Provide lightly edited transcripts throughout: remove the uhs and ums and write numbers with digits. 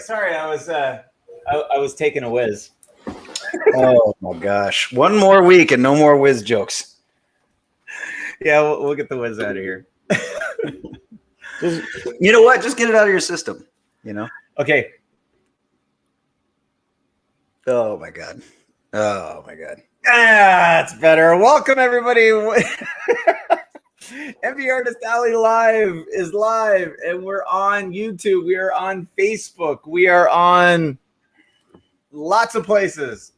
Sorry. I was taking a whiz. Oh my gosh! One more week and no more whiz jokes. Yeah, we'll get the whiz out of here. You know what? Just get it out of your system. You know. Okay. Oh my god. Oh my god. That's better. Welcome everybody. MBartist Alley Live is live, and we're on YouTube. We are on Facebook. We are on lots of places.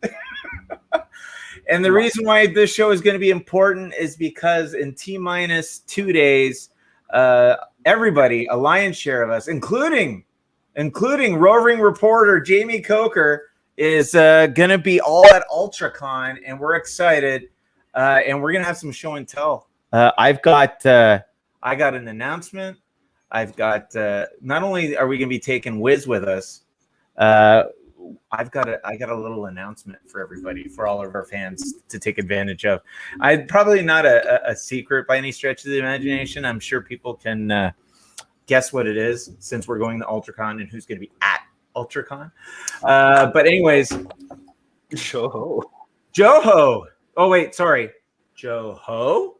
And the reason why this show is going to be important is because in T-minus 2 days, everybody, a lion's share of us, including roving reporter Jamie Coker, is going to be all at ULTRACON, and we're excited. And we're going to have some show and tell. I got an announcement. I've got not only are we going to be taking Whiz with us, I got a little announcement for everybody, for all of our fans to take advantage of. I'm probably not a secret by any stretch of the imagination. I'm sure people can guess what it is, since we're going to ULTRACON and who's going to be at ULTRACON. But anyways, Joho. Oh wait, sorry, Joho.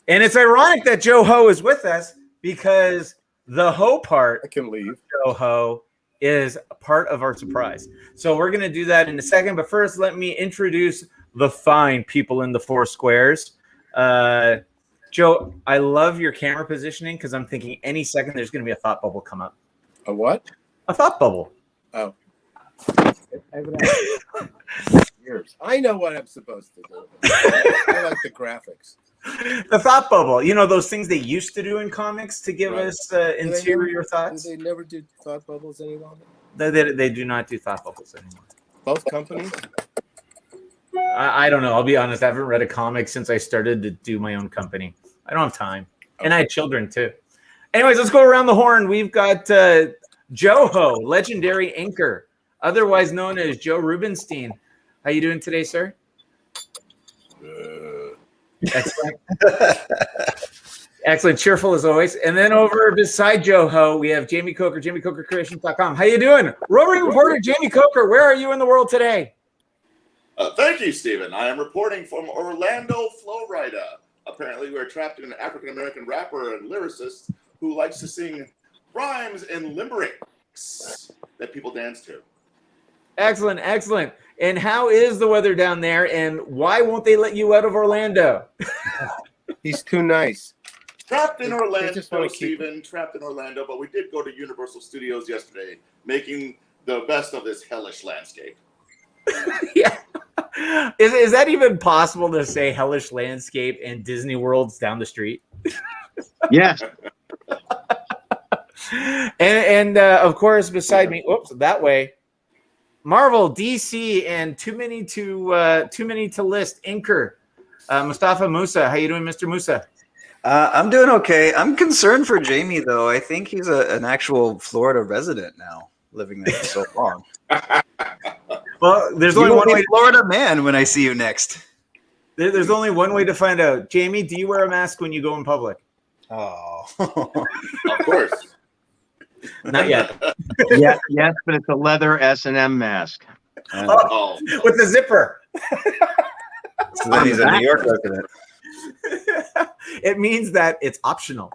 And it's ironic that Joho is with us because the ho part I can leave. Joho is a part of our surprise. So we're going to do that in a second. But first, let me introduce the fine people in the four squares. Joe, I love your camera positioning because I'm thinking any second there's going to be a thought bubble come up. A what? A thought bubble. Oh. Years. I know what I'm supposed to do. I like the graphics. The thought bubble. You know, those things they used to do in comics to give us interior thoughts? Do they never do thought bubbles any longer? They do not do thought bubbles anymore. Both companies? I don't know. I'll be honest. I haven't read a comic since I started to do my own company. I don't have time. Okay. And I had children too. Anyways, let's go around the horn. We've got Joho, legendary inker, otherwise known as Joe Rubinstein. How you doing today, sir? Excellent. Excellent. Cheerful as always. And then over beside Joho, we have Jamie Coker, JamieCokerCreations.com. How you doing? Roving reporter Jamie Coker, where are you in the world today? Thank you, Stephen. I am reporting from Orlando, Florida. Apparently, we're trapped in an African-American rapper and lyricist who likes to sing rhymes and limericks that people dance to. Excellent, excellent. And how is the weather down there, and why won't they let you out of Orlando? He's too nice. Trapped in Orlando, Stephen. Trapped in Orlando, but we did go to Universal Studios yesterday, making the best of this hellish landscape. Yeah. Is that even possible to say hellish landscape and Disney World's down the street? Yes. and of course, beside me, that way, Marvel, DC, and too many to list inker, Mustafa Musa. How you doing, Mr. Musa? I'm doing okay. I'm concerned for Jamie, though. I think he's an actual Florida resident now, living there for so long. Well, there's only one way. Florida man when I see you next. There's only one way to find out. Jamie, do you wear a mask when you go in public? Oh, of course. Not yet. Yes, but it's a leather S&M mask. With the zipper. So then he's a New York resident. It means that it's optional.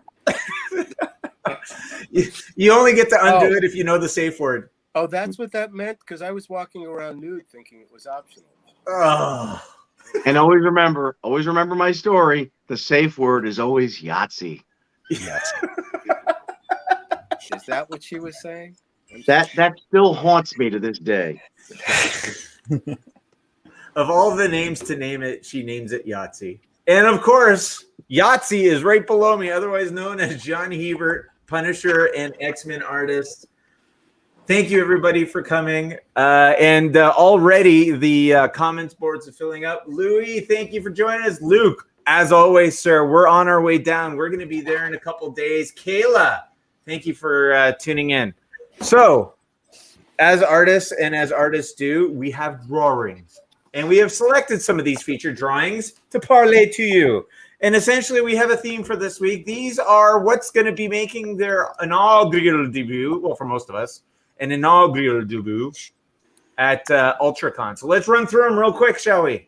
You only get to undo it if you know the safe word. Oh, that's what that meant? Because I was walking around nude thinking it was optional. Oh. And always remember my story. The safe word is always Yahtzee. Yes. Is that what she was saying? That still haunts me to this day. Of all the names to name it, she names it Yahtzee. And of course, Yahtzee is right below me, otherwise known as John Hebert, Punisher and X-Men artist. Thank you, everybody, for coming. And already the comments boards are filling up. Louis, thank you for joining us. Luke, as always, sir, we're on our way down. We're going to be there in a couple days. Kayla, thank you for tuning in. So, as artists and as artists do, we have drawings. And we have selected some of these featured drawings to parlay to you. And essentially, we have a theme for this week. These are what's going to be making their inaugural debut, well, for most of us, an inaugural debut at UltraCon. So let's run through them real quick, shall we?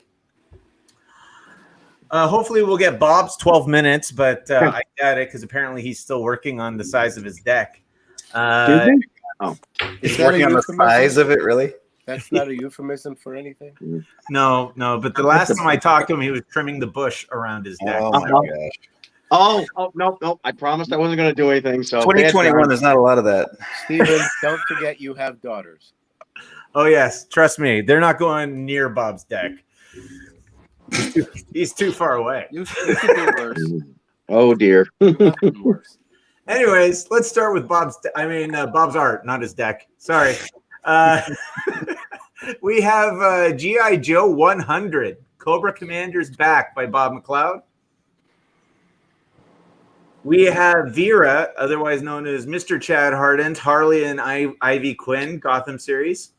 Hopefully we'll get Bob's 12 minutes, but I doubt it because apparently he's still working on the size of his deck. He's working on the size of it, really? That's not a euphemism for anything? No, but the last time I talked to him, he was trimming the bush around his deck. Oh, my gosh. Oh, no. I promised I wasn't going to do anything. So 2021, there's not a lot of that. Stephen, don't forget you have daughters. Oh, yes. Trust me. They're not going near Bob's deck. He's too far away. You could do worse. Oh, dear. Worse. Anyways, let's start with Bob's art, not his deck. Sorry. We have G.I. Joe 100, Cobra Commander's Back by Bob Mccloud. We have Vera, otherwise known as Mr. Chad Hardent, Harley and Ivy Quinn, Gotham series.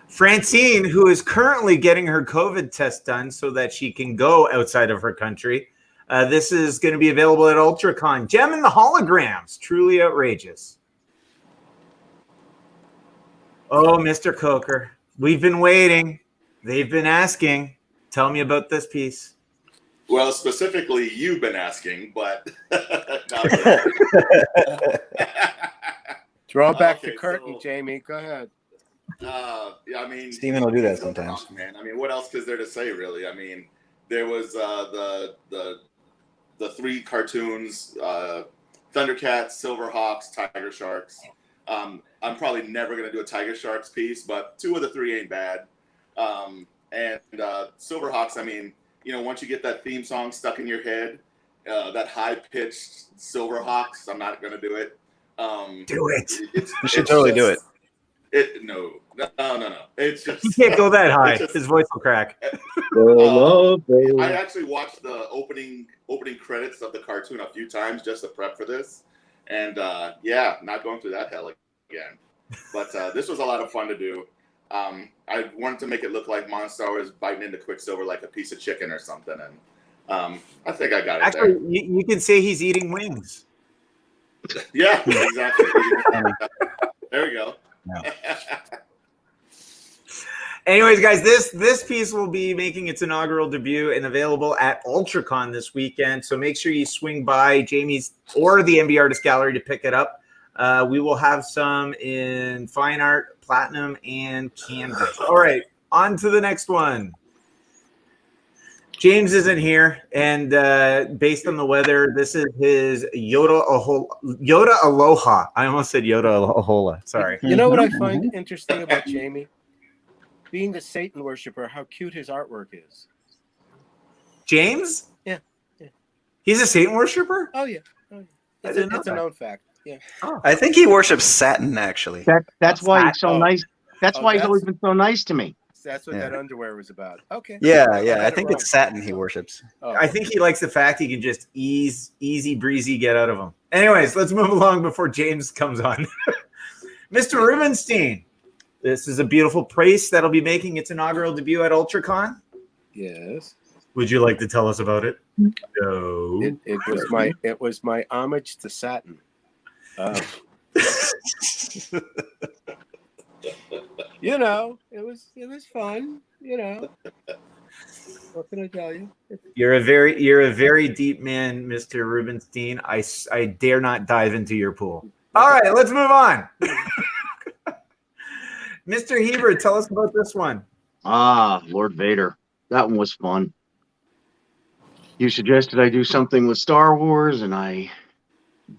Francine, who is currently getting her COVID test done so that she can go outside of her country. This is going to be available at UltraCon. Gem and the Holograms, truly outrageous. Oh, Mr. Coker, we've been waiting. They've been asking. Tell me about this piece. Well, specifically, you've been asking, but Draw back Okay, the curtain, so- Jamie. Go ahead. yeah, I mean, Steven will do that sometimes. man. I mean, what else is there to say, really? I mean, there was the three cartoons: Thundercats, Silverhawks, Tiger Sharks. I'm probably never gonna do a Tiger Sharks piece, but 2 of the 3 ain't bad. And Silverhawks, I mean, you know, once you get that theme song stuck in your head, that high-pitched Silverhawks, I'm not gonna do it. Do it. You should totally do it. No. It's just He can't go that high. it's just- His voice will crack. I actually watched the opening credits of the cartoon a few times just to prep for this, and not going through that hell again. But this was a lot of fun to do. I wanted to make it look like Monstar was biting into Quicksilver like a piece of chicken or something, and I think I got it Actually, there. you can say he's eating wings. Yeah, exactly. There we go. Yeah. Anyways, guys, this piece will be making its inaugural debut and available at UltraCon this weekend. So make sure you swing by Jamie's or the MBartist Gallery to pick it up. We will have some in fine art, platinum, and canvas. All right, on to the next one. James isn't here, and based on the weather, this is his Yoda Aloha. I almost said Yoda Ahola. Sorry. You know what I find interesting about Jamie? Being a Satan worshiper, how cute his artwork is. James? Yeah. He's a Satan worshiper? Oh, yeah. I didn't know It's a known fact. Yeah. I think he worships Saturn, actually. That's why he's so Oh. nice. That's Oh, why he's that's- always been so nice to me. That's what Yeah. that underwear was about. Okay. Yeah. got I it think wrong. it's Saturn he worships. Oh. I think he likes the fact he can just easy breezy get out of him. Anyways, let's move along before James comes on. Mr. Rubinstein. This is a beautiful piece that'll be making its inaugural debut at UltraCon. Yes. Would you like to tell us about it? No. It was my homage to Saturn. You know, it was fun. You know, what can I tell you? You're a very deep man, Mr. Rubinstein. I dare not dive into your pool. All right, let's move on. Mr. Hebert, tell us about this one. Lord Vader. That one was fun. You suggested I do something with Star Wars, and I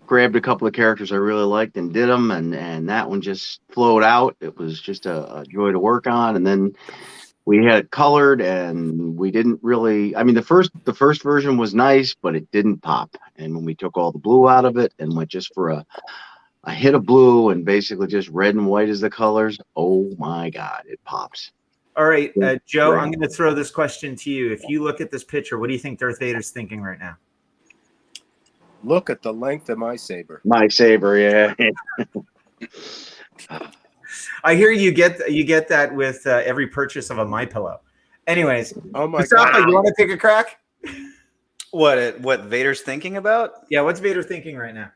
grabbed a couple of characters I really liked and did them, and that one just flowed out. It was just a joy to work on, and then we had it colored, and we didn't really. I mean, the first version was nice, but it didn't pop. And when we took all the blue out of it and went just for a hit of blue and basically just red and white as the colors, oh my God, it pops. All right, Joe, I'm going to throw this question to you. If you look at this picture, what do you think Darth Vader's thinking right now? Look at the length of my saber. My saber, yeah. I hear you get that with every purchase of a MyPillow. Anyways, Oh my Mustafa, God! you want to take a crack? What Vader's thinking about? Yeah, what's Vader thinking right now?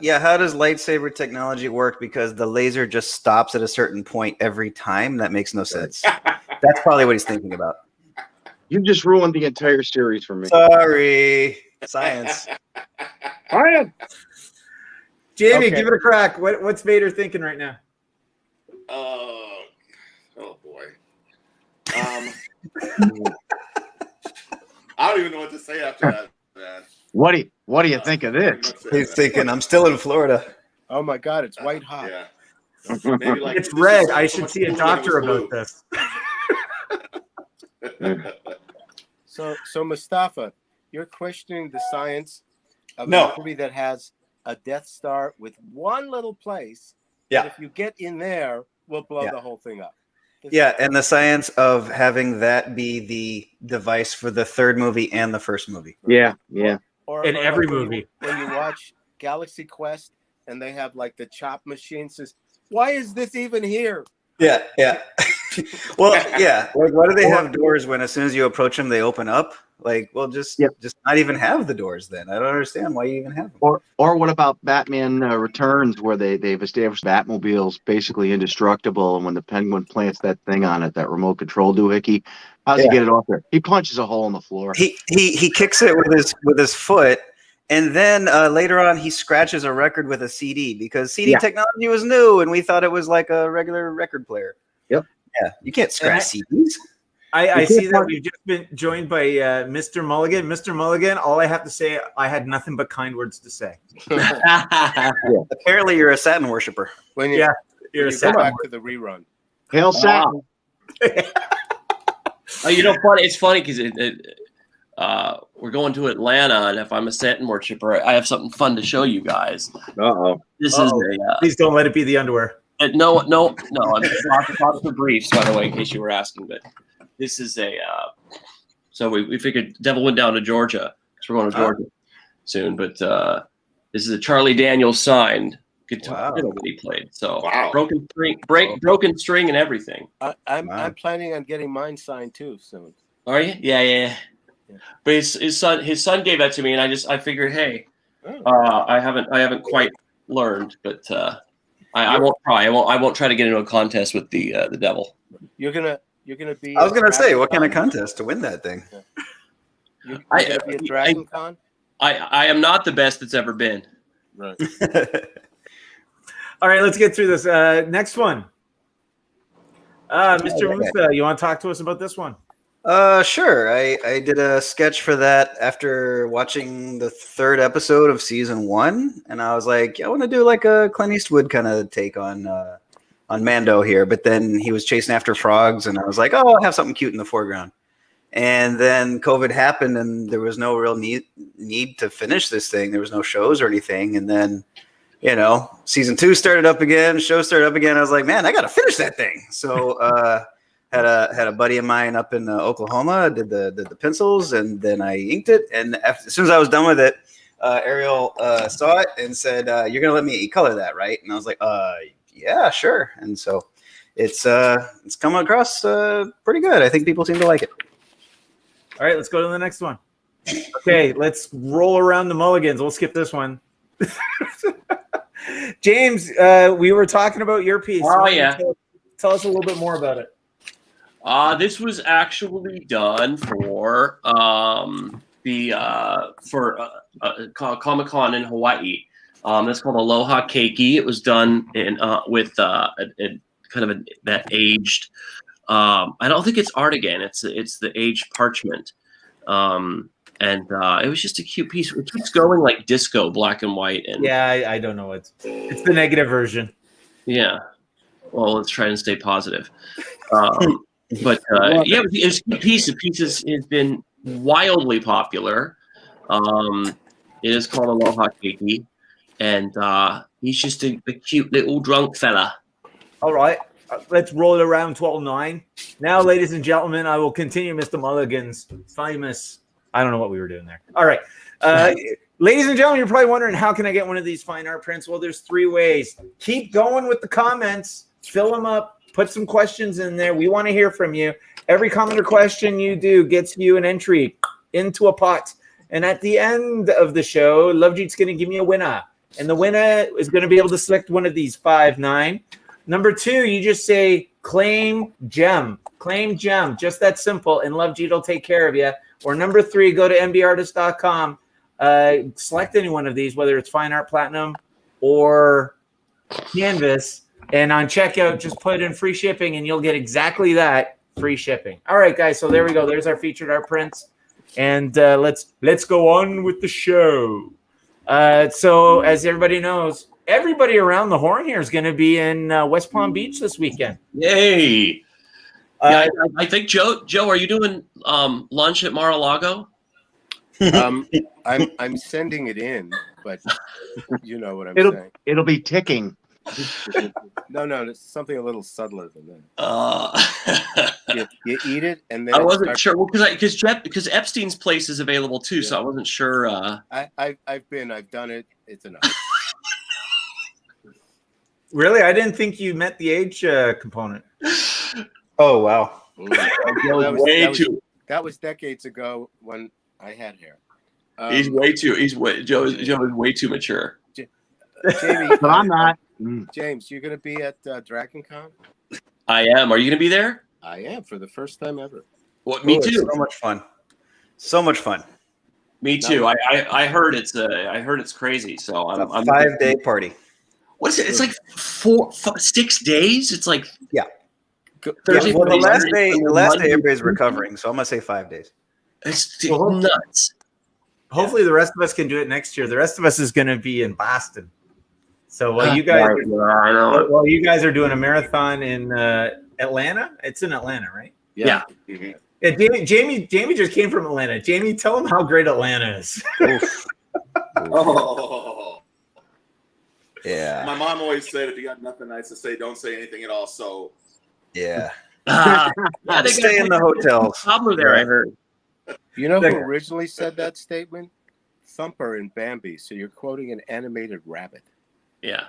Yeah, how does lightsaber technology work? Because the laser just stops at a certain point every time. That makes no sense. That's probably what he's thinking about. You just ruined the entire series for me. Sorry, science. Ryan! Jamie, Okay. give it a crack. What's Vader thinking right now? Oh boy. I don't even know what to say after that, man. What do you think of this? He's thinking, I'm still in Florida. Oh my God, it's white hot. Yeah. Maybe like It's this is red. so I much should see a cooler than it doctor was about this. So Mustafa, you're questioning the science of No. a movie that has a Death Star with one little place. Yeah. That if you get in there, we'll blow Yeah. the whole thing up. Yeah, and the science of having that be the device for the third movie and the first movie. Yeah. Or In every when movie. when you watch Galaxy Quest and they have like the chop machine says, why is this even here? Yeah. Well, yeah. Like, why do they have doors when as soon as you approach them, they open up? Like, well, just not even have the doors then. I don't understand why you even have them. Or what about Batman Returns, where they've established Batmobile's basically indestructible, and when the Penguin plants that thing on it, that remote control doohickey, how does he get it off there? He punches a hole in the floor. He kicks it with his foot, and then later on he scratches a record with a CD because CD technology was new, and we thought it was like a regular record player. Yep. Yeah, you can't scratch CDs. I see that we've just been joined by Mr. Mulligan. Mr. Mulligan, all I have to say, I had nothing but kind words to say. Apparently, you're a Saturn worshiper. When you, Yeah, when you're a you go Saturn back to the rerun. Hail Saturn. It's funny because we're going to Atlanta, and if I'm a Saturn worshiper, I have something fun to show you guys. Uh-oh. This Uh-oh. is a Please don't let it be the underwear. no. I'm just talking for briefs, by the way, in case you were asking. But this is a so we figured Devil went down to Georgia because we're going to Georgia soon. But this is a Charlie Daniels signed guitar that he played. So broken string and everything. I'm planning on getting mine signed too soon. Are you? Yeah. But his son gave that to me, and I figured, hey, I haven't quite learned, but I won't try. I won't try to get into a contest with the devil. You're gonna be. I was gonna say, what kind of contest to win that thing? You're gonna be at Dragon Con? I am not the best that's ever been. Right. All right, let's get through this. Next one. Mr. Musa, you want to talk to us about this one? Sure. I did a sketch for that after watching the third episode of season 1, and I was like, I want to do like a Clint Eastwood kind of take on Mando here. But then he was chasing after frogs, and I was like, oh, I'll have something cute in the foreground. And then COVID happened, and there was no real need to finish this thing. There was no shows or anything, and then season 2 started up again, show started up again. I was like, man, I got to finish that thing. So had a buddy of mine up in Oklahoma, did the pencils, and then I inked it. And as soon as I was done with it, Ariel saw it and said, you're going to let me color that, right? And I was like, yeah, sure. And so it's coming across pretty good. I think people seem to like it. All right, let's go to the next one. Okay, let's roll around the mulligans. We'll skip this one. James, we were talking about your piece. Oh, yeah. Tell us a little bit more about it. This was actually done for Comic-Con in Hawaii. That's called Aloha Keiki. It was done in with that aged. I don't think it's art again. It's the aged parchment. And it was just a cute piece. It keeps going like disco, black and white. And yeah, I don't know. It's the negative version. Yeah. Well, let's try and stay positive. But yeah, it's a piece. The piece has been wildly popular. It is called Aloha Keiki, and he's just a cute little drunk fella. All right, let's roll it around 12-9. Now, ladies and gentlemen, I will continue Mr. Mulligan's famous. I don't know what we were doing there. All right. Ladies and gentlemen, you're probably wondering, how can I get one of these fine art prints? Well, there's 3 ways. Keep going with the comments. Fill them up. Put some questions in there. We want to hear from you. Every comment or question you do gets you an entry into a pot. And at the end of the show, Lovejeet's going to give me a winner. And the winner is going to be able to select one of these 5, 9. Number 2, you just say claim gem. Claim gem. Just that simple. And Lovejeet will take care of you. Or number 3, go to MBartist.com. Select any one of these, whether it's Fine Art Platinum or Canvas. And on checkout, just put in free shipping and you'll get exactly that, free shipping. All right, guys. So there we go. There's our featured art prints. And let's go on with the show. So as everybody knows, everybody around the horn here is going to be in West Palm Beach this weekend. Yay! Yeah, I think Joe, are you doing lunch at Mar-a-Lago? I'm sending it in, but you know what I'm saying. It'll be ticking. No, it's something a little subtler than that. You eat it, and then I wasn't sure because Epstein's place is available too, yeah. So I wasn't sure. I've done it. It's enough. Really, I didn't think you met the age component. Oh wow, that was decades ago when I had hair. Joe is way too mature. Jamie, but I'm not. James, you're going to be at DragonCon? I am. Are you going to be there? I am, for the first time ever. Well, me too. So much fun. So much fun. Me too. I heard it's crazy. So I'm a 5-day party. What's it? It's like 6 days. It's like Thursday. Well, the last day everybody's recovering, so I'm gonna say 5 days. It's nuts. Hopefully, the rest of us can do it next year. The rest of us is going to be in Boston. So while you guys are doing a marathon in Atlanta, it's in Atlanta, right? Yeah. Mm-hmm. Yeah, Jamie just came from Atlanta. Jamie, tell him how great Atlanta is. Oh. Yeah. My mom always said, if you got nothing nice to say, don't say anything at all. So. Yeah. They stay in the hotels. Cobbler there, I heard. You know who originally said that statement? Thumper in Bambi. So you're quoting an animated rabbit. Yeah.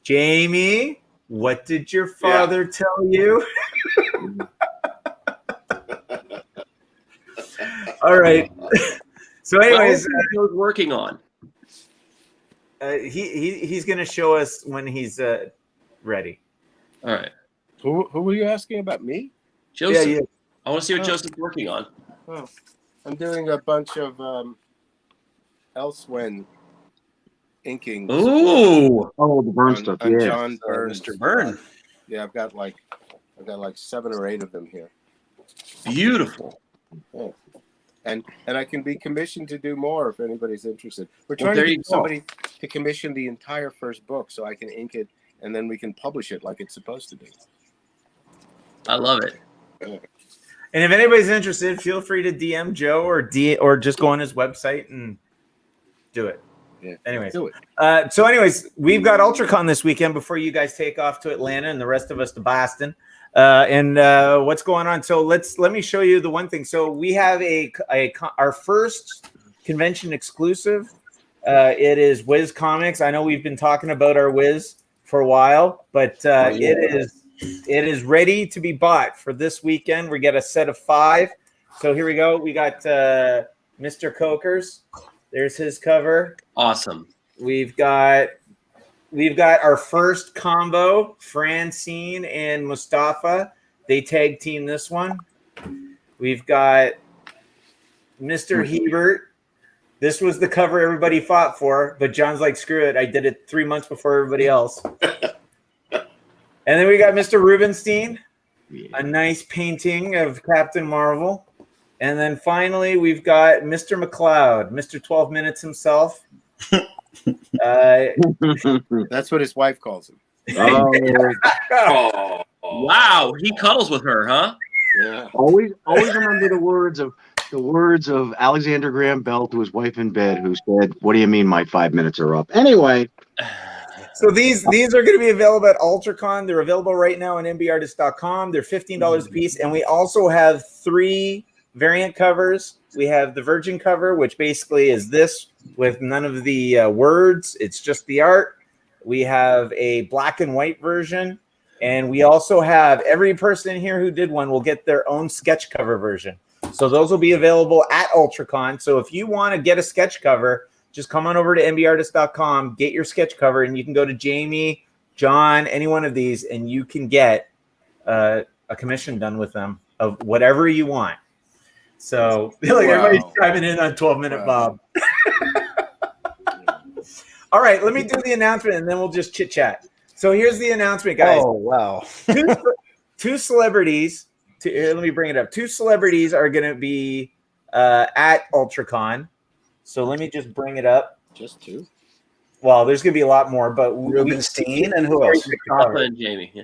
Jamie, what did your father tell you? All right. So, anyways, Joe's working on. He's going to show us when he's ready. All right. Who were you asking about? Me? Joseph. Yeah. I want to see what Joseph's working on. Oh, I'm doing a bunch of Elsewhere inking. Ooh. Oh, the Byrne stuff. Yeah. John Byrne. Mr. Byrne. Yeah, I've got like 7 or 8 of them here. Beautiful. Yeah. And I can be commissioned to do more if anybody's interested. We're trying to get somebody to commission the entire first book so I can ink it and then we can publish it like it's supposed to be. I love it. And if anybody's interested, feel free to DM Joe or just go on his website and do it. Yeah. Anyways, do it. So we've got ULTRACON this weekend before you guys take off to Atlanta and the rest of us to Boston. And what's going on? So let me show you the one thing. So we have our first convention exclusive. It is Whiz Comics. I know we've been talking about our Whiz for a while, but it is ready to be bought for this weekend. We get a set of 5. So here we go. We got Mr. Cokers. There's his cover. Awesome. We've got our first combo, Francine and Mustafa. They tag team this one. We've got Mr. Hebert. This was the cover everybody fought for, but John's like, screw it. I did it 3 months before everybody else. And then we got Mr. Rubinstein, a nice painting of Captain Marvel. And then finally, we've got Mr. Mccloud, Mr. 12 Minutes himself. That's what his wife calls him. Oh. Wow, he cuddles with her, huh? Yeah. Always remember the words of Alexander Graham Bell to his wife in bed, who said, "What do you mean my 5 minutes are up?" Anyway. So these are going to be available at ULTRACON. They're available right now on MBartist.com. They're $15 a piece, and we also have 3 variant covers. We have the Virgin cover, which basically is this with none of the words. It's just the art. We have a black and white version, And we also have every person here who did one will get their own sketch cover version. So those will be available at ULTRACON. So if you want to get a sketch cover, just come on over to MBartist.com, get your sketch cover, and you can go to Jamie, John, any one of these, and you can get a commission done with them of whatever you want. So everybody's chiming in on 12-Minute Bob. All right, let me do the announcement, and then we'll just chit-chat. So here's the announcement, guys. Oh, wow. Two celebrities. Let me bring it up. 2 celebrities are going to be at ULTRACON. So let me just bring it up. Just 2? Well, there's going to be a lot more, but Rubinstein and who else? Papa and Jamie. Yeah.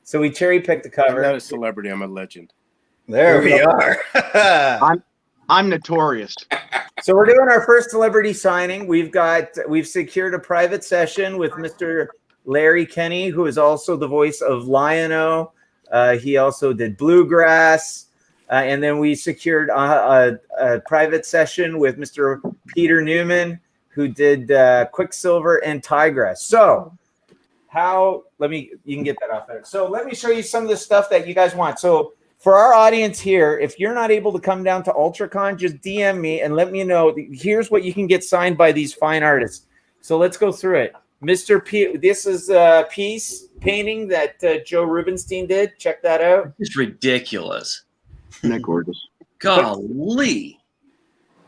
So we cherry-picked the cover. I'm not a celebrity. I'm a legend. There we are. I'm notorious. So we're doing our first celebrity signing. We've secured a private session with Mr. Larry Kenny, who is also the voice of Lion-O. He also did Bluegrass. And then we secured a private session with Mr. Peter Newman, who did Quicksilver and Tigress. So you can get that off there. So let me show you some of the stuff that you guys want. So for our audience here, if you're not able to come down to ULTRACON, just DM me and let me know. Here's what you can get signed by these fine artists. So let's go through it. Mr. P, this is a piece painting that Joe Rubinstein did. Check that out. It's ridiculous. Isn't that gorgeous? Golly.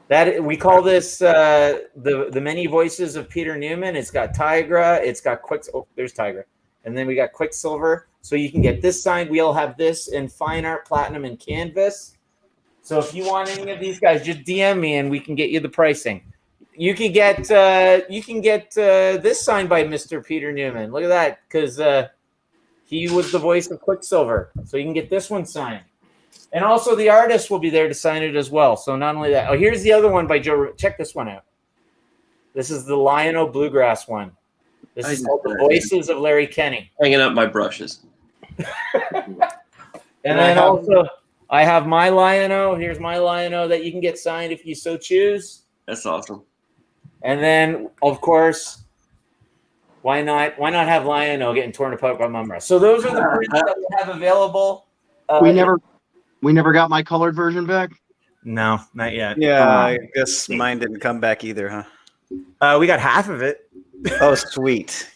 That we call this the many voices of Peter Newman. It's got Tigra. It's got there's Tigra. And then we got Quicksilver. So you can get this signed. We'll have this in fine art, platinum, and canvas. So if you want any of these guys, just DM me and we can get you the pricing. You can get this signed by Mr. Peter Newman. Look at that, because he was the voice of Quicksilver. So you can get this one signed. And also the artist will be there to sign it as well. So not only that. Oh, here's the other one by Joe. Check this one out. This is the Lion-O Bluegrass one. This is called The Voices of Larry Kenny. Hanging up my brushes. And then also, I have my Lion-O. Here's my Lion-O that you can get signed if you so choose. That's awesome. And then, of course, why not have Lion-O getting torn apart by Mumra? So those are the prints that we have available. We never got my colored version back. No, not yet. Yeah, I guess mine didn't come back either, huh? We got half of it. Oh, sweet.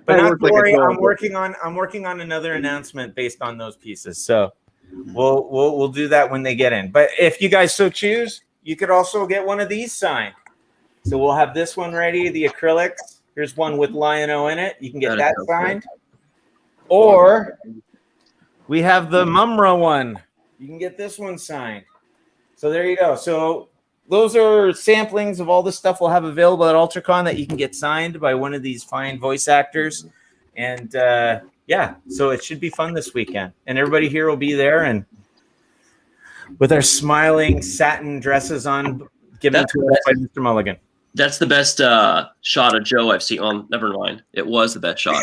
But not to worry, I'm working on another announcement based on those pieces. So we'll do that when they get in. But if you guys so choose, you could also get one of these signed. So we'll have this one ready, the acrylics. Here's one with Lion-O in it. You can get that signed. Or we have the Mumra one. You can get this one signed. So there you go. So those are samplings of all the stuff we'll have available at ULTRACON that you can get signed by one of these fine voice actors. And yeah, so it should be fun this weekend. And everybody here will be there and with our smiling satin dresses on, given to us by Mr. Mulligan. That's the best shot of Joe I've seen. Never mind. It was the best shot.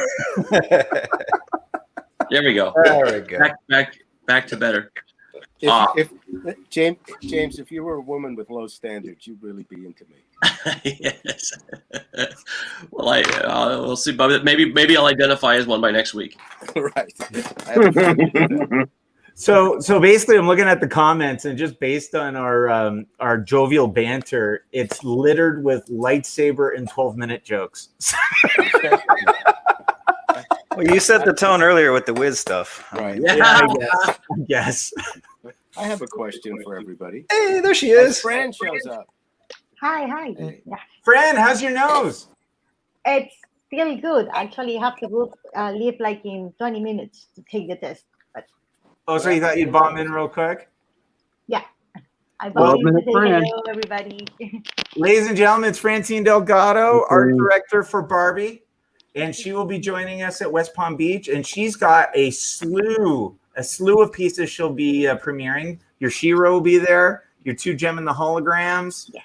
There we go. There we go. Back to better. If James, if you were a woman with low standards, you'd really be into me. Yes. Well, we'll see. Maybe I'll identify as one by next week. Right. So basically, I'm looking at the comments, and just based on our jovial banter, it's littered with lightsaber and 12-minute jokes. Well, you set the tone earlier with the Whiz stuff. Right. Yeah, yes. I have a question for everybody. Hey, there she is. Fran shows up. Hi. Hey. Yeah. Fran, how's your nose? It's still good. Actually, I have to leave like in 20 minutes to take the test. But Oh, so you thought you'd bomb in real quick? yeah, I Well, want to say Fran. hello, everybody. Ladies and gentlemen, it's Francine Delgado, art director for Barbie, and she will be joining us at West Palm Beach, and she's got a slew of pieces she'll be premiering. Your She-Ra will be there, your 2 Gem and the Holograms. Yeah.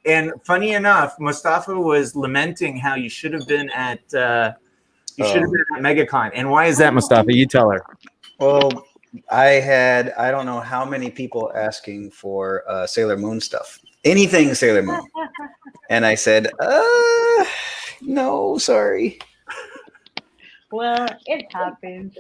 And funny enough, Mustafa was lamenting how you should have been at MegaCon. And why is that, Mustafa? You tell her. Well, I don't know how many people asking for Sailor Moon stuff. Anything Sailor Moon. And I said, no, sorry. Well, it happens.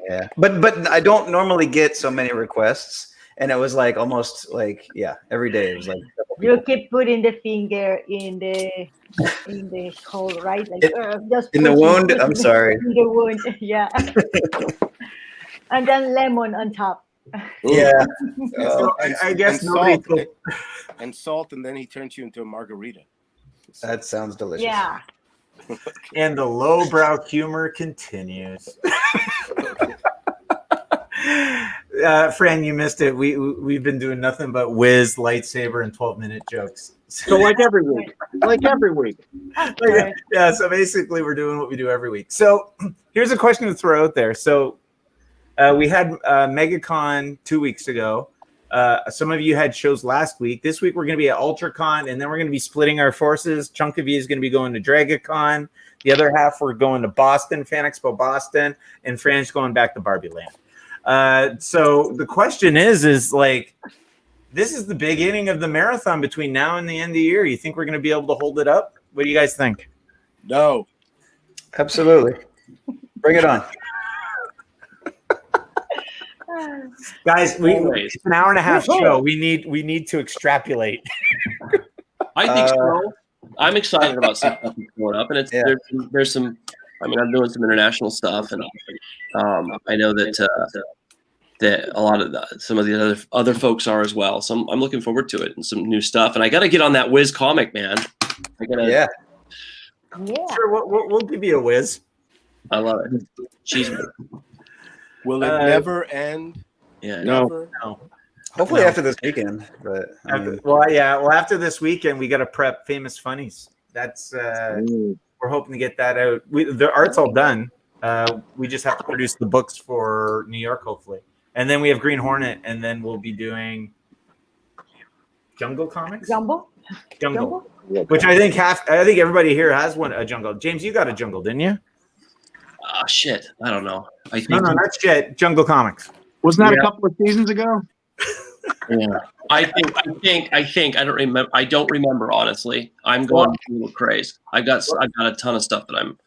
Yeah, but I don't normally get so many requests, and it was like almost like every day it was like You keep putting the finger in the hole, right? Like just in the pushing wound. it I'm sorry. in the wound, yeah. And then lemon on top. Yeah. So I guess nobody. And salt, and then he turns you into a margarita. That sounds delicious. Yeah. And the lowbrow humor continues. Fran, you missed it. We've been doing nothing but whiz, lightsaber, and 12-minute jokes. So like every week. Yeah, so basically we're doing what we do every week. So here's a question to throw out there. So we had MegaCon 2 weeks ago. Some of you had shows last week. This week we're going to be at UltraCon, and then we're going to be splitting our forces. Chunk of you is going to be going to DragaCon. The other half we're going to Boston, Fan Expo Boston, and Fran's going back to Barbie Land. So the question is like, this is the beginning of the marathon between now and the end of the year. You think we're going to be able to hold it up? What do you guys think? No. Absolutely. Bring it on. Guys, it's an hour and a half show. We need to extrapolate. I think so. I'm excited about some stuff going up, and it's there's some. I mean, I'm doing some international stuff, and I know that a lot of some of the other folks are as well. So I'm looking forward to it and some new stuff. And I got to get on that Whiz comic, man. Yeah. Sure, we'll give you a whiz. I love it. Cheese. Will it never end? Yeah. Never? No. Hopefully after this weekend, but after this weekend we got to prep Famous Funnies. That's we're hoping to get that out. The art's all done. We just have to produce the books for New York, hopefully, and then we have Green Hornet, and then we'll be doing Jungle Comics. Jungle. Which I think everybody here has a Jungle. James, you got a Jungle, didn't you? Shit. I don't know. I think no, not shit. Jungle Comics. Wasn't that a couple of seasons ago? Yeah. I think. I don't remember. I don't remember, honestly. I'm going a little crazy. I've got a ton of stuff that I'm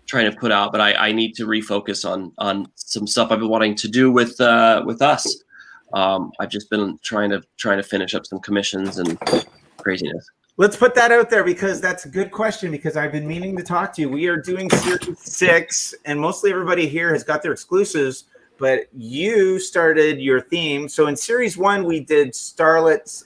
trying to put out, but I need to refocus on some stuff I've been wanting to do with us. I've just been trying to finish up some commissions and craziness. Let's put that out there because that's a good question because I've been meaning to talk to you. We are doing Series 6, and mostly everybody here has got their exclusives, but you started your theme. So in Series 1, we did Starlets,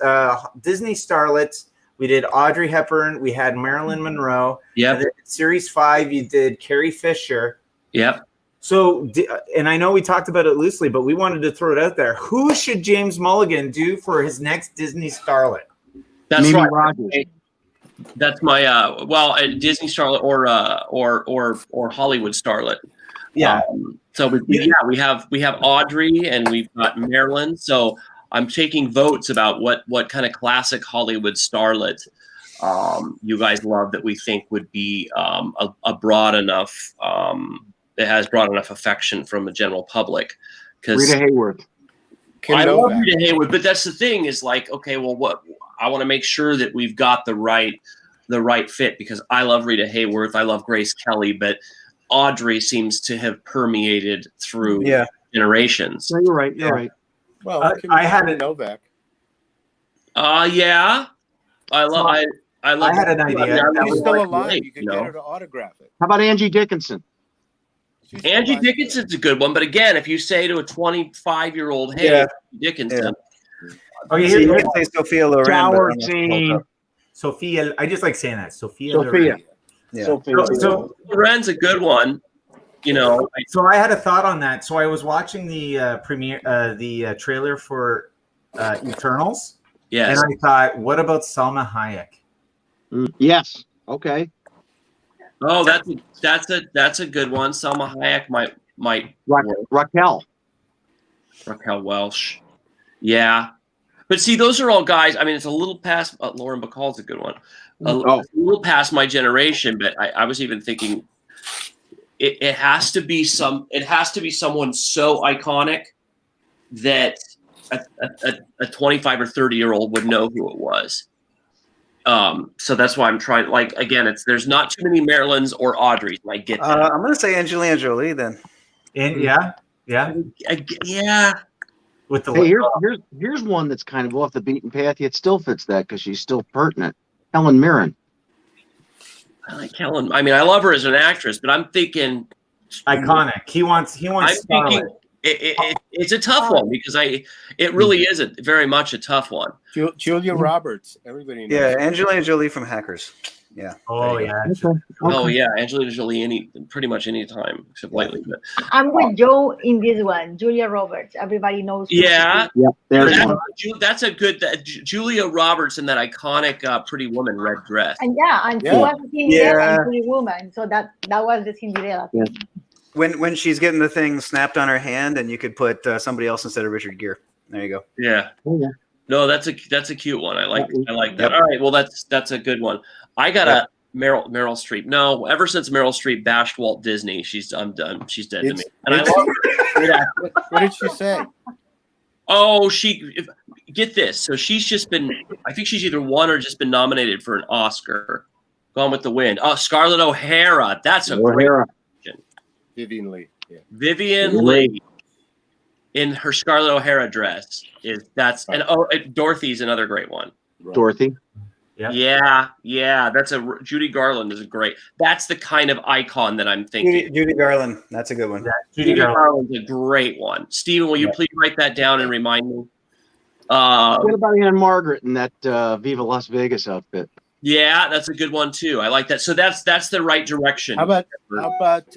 Disney Starlets. We did Audrey Hepburn. We had Marilyn Monroe. Yeah. Series 5, you did Carrie Fisher. Yep. So, and I know we talked about it loosely, but we wanted to throw it out there. Who should James Mulligan do for his next Disney Starlet? That's Mimi right. Rogers. That's my Disney Starlet or Hollywood Starlet. Yeah. So we have Audrey and we've got Marilyn. So I'm taking votes about what kind of classic Hollywood starlet you guys love that we think would be a broad enough that has broad enough affection from the general public. Rita Hayworth. I love Rita Hayworth, but that's the thing is like, okay, well, what I want to make sure that we've got the right fit because I love Rita Hayworth, I love Grace Kelly, but Audrey seems to have permeated through generations. No, you're right. You're right. Well, I had a Novak. Yeah, I love. I had an idea. She's still alive. You could get her to autograph it. How about Angie Dickinson? Angie Dickinson's a good one, but again, if you say to a 25-year-old, "Hey, Dickinson," okay, here you can say Sophia Loren. Sophia, I just like saying that. Sophia. Loren. Yeah. So Loren's a good one. You know. So I had a thought on that. So I was watching the the trailer for Eternals. Yes. And I thought, what about Salma Hayek? Yes. Okay. Oh, that's a good one. Salma Hayek might Raquel Welch. Yeah. But see, those are all guys. I mean, it's a little past. Lauren Bacall's a good one. A little past my generation, but I was even thinking it has to be someone so iconic that a 25 or 30-year-old would know who it was. So that's why I'm trying. Like again, there's not too many Marilyns or Audreys, and I get that. I'm gonna say Angelina Jolie then. And yeah. Yeah. With the Hey, here's one that's kind of off the beaten path, yet still fits that because she's still pertinent. Helen Mirren. I like Helen. I mean, I love her as an actress, but I'm thinking iconic. He wants. I'm thinking it's a tough one because it really is very much a tough one. Julia Roberts, everybody knows. Yeah, Angelina Jolie from Hackers. Yeah. Oh yeah. Okay. Oh yeah, Angelina Jolie pretty much any time except lately. But I'm with Joe in this one. Julia Roberts. Everybody knows. yeah, There's one. that's a good Julia Roberts in that iconic Pretty Woman red dress. And she was a Cinderella and Pretty Woman. So that was the Cinderella. Yeah. When she's getting the thing snapped on her hand, and you could put somebody else instead of Richard Gere. There you go. Yeah. Oh, yeah. No, that's a cute one. I like that. All right, well that's a good one. I got a Meryl Streep. No, ever since Meryl Streep bashed Walt Disney, I'm done. She's dead to me. And I love her. What did she say? Oh, get this. So she's just been. I think she's either won or just been nominated for an Oscar. Gone with the Wind. Oh, Scarlett O'Hara. That's a great question. Vivian Leigh. Yeah. Vivian Leigh in her Scarlett O'Hara dress and Dorothy's another great one. Dorothy. Yeah. That's Judy Garland is a great. That's the kind of icon that I'm thinking. Judy Garland. That's a good one. Yeah, Judy Garland's a great one. Steven, will you please write that down and remind me? What about Anne Margaret in that Viva Las Vegas outfit? Yeah, that's a good one too. I like that. So that's the right direction. How about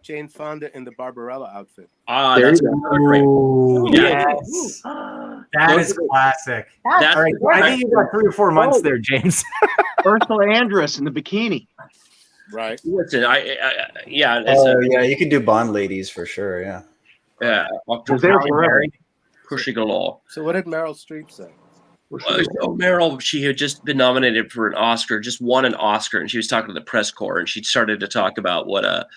Jane Fonda in the Barbarella outfit? That's another great one. Yes. That is classic. That's All right, I think you got 3 or 4 months there, James. Ursula Andress in the bikini. Right. Listen, you could do Bond ladies for sure. Yeah. Yeah. Pushing along. So what did Meryl Streep say? So Meryl, she had just been nominated for an Oscar, just won an Oscar, and she was talking to the press corps, and she started to talk about what a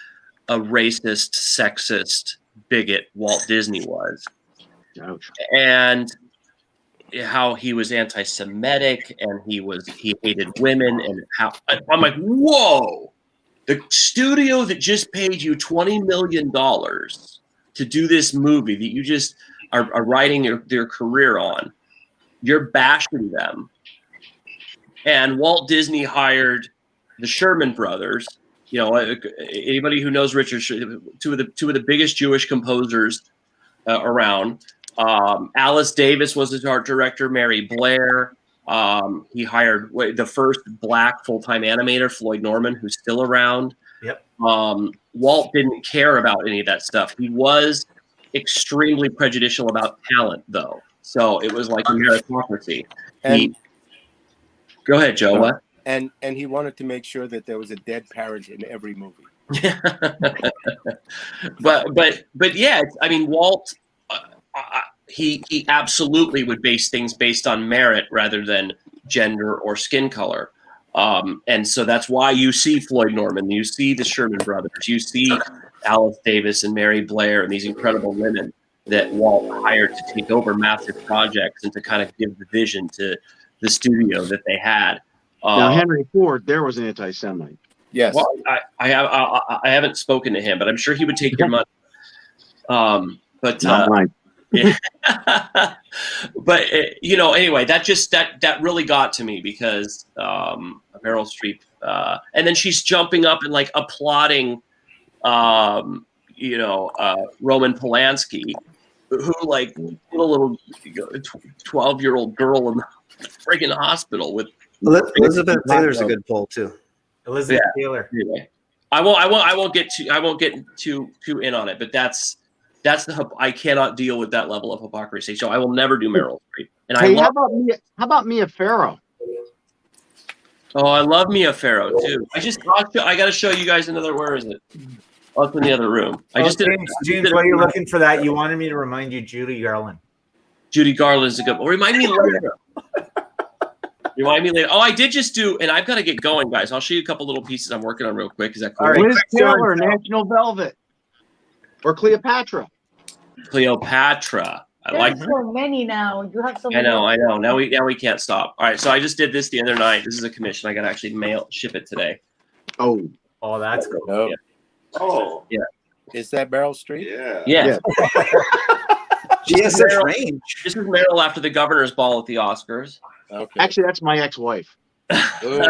racist, sexist bigot Walt Disney was. Ouch. And how he was anti-Semitic and he hated women, and how I'm like, whoa, the studio that just paid you $20 million to do this movie that you just are writing their career on, you're bashing them. And Walt Disney hired the Sherman Brothers. You know, anybody who knows Richard, two of the biggest Jewish composers around. Alice Davis was his art director. Mary Blair. He hired the first black full-time animator, Floyd Norman, who's still around. Yep. Walt didn't care about any of that stuff. He was extremely prejudicial about talent, though. So it was like a meritocracy. Go ahead, Joe. What? And he wanted to make sure that there was a dead parent in every movie. but yeah, I mean, Walt, he absolutely would base things based on merit rather than gender or skin color. And so that's why you see Floyd Norman, you see the Sherman Brothers, you see Alice Davis and Mary Blair and these incredible women that Walt hired to take over massive projects and to kind of give the vision to the studio that they had. Now, Henry Ford, there was an anti-Semite. Yes. Well, I haven't spoken to him, but I'm sure he would take your money. But Not mine. yeah. But anyway, that really got to me because Meryl Streep, and then she's jumping up and like applauding, Roman Polanski, who like a little 12-year-old girl in the friggin' hospital with. Elizabeth Taylor's a good poll too. Elizabeth Taylor. Anyway, I won't get too in on it, but that's I cannot deal with that level of hypocrisy. So I will never do Meryl Streep. And how about Mia Farrow? Oh, I love Mia Farrow too. I got to show you guys another. Where is it? Oh, it's in the other room. James, while you're looking for that, you wanted me to remind you, Judy Garland. Judy Garland is a good. Remind me later. Remind me later. Oh, I did just do, and I've got to get going, guys. I'll show you a couple little pieces I'm working on real quick. Is that cool? All right. Liz Taylor, National Velvet, or Cleopatra. Cleopatra. like. There's so many now. You have so I many. know. Now we can't stop. All right, so I just did this the other night. This is a commission. I got to actually ship it today. Oh, that's cool. No. Yeah. Oh, Yeah. Is that Meryl Streep? yeah. Yeah. She has such range. This is Meryl after the governor's ball at the Oscars. Okay. actually, that's my ex-wife. Ooh.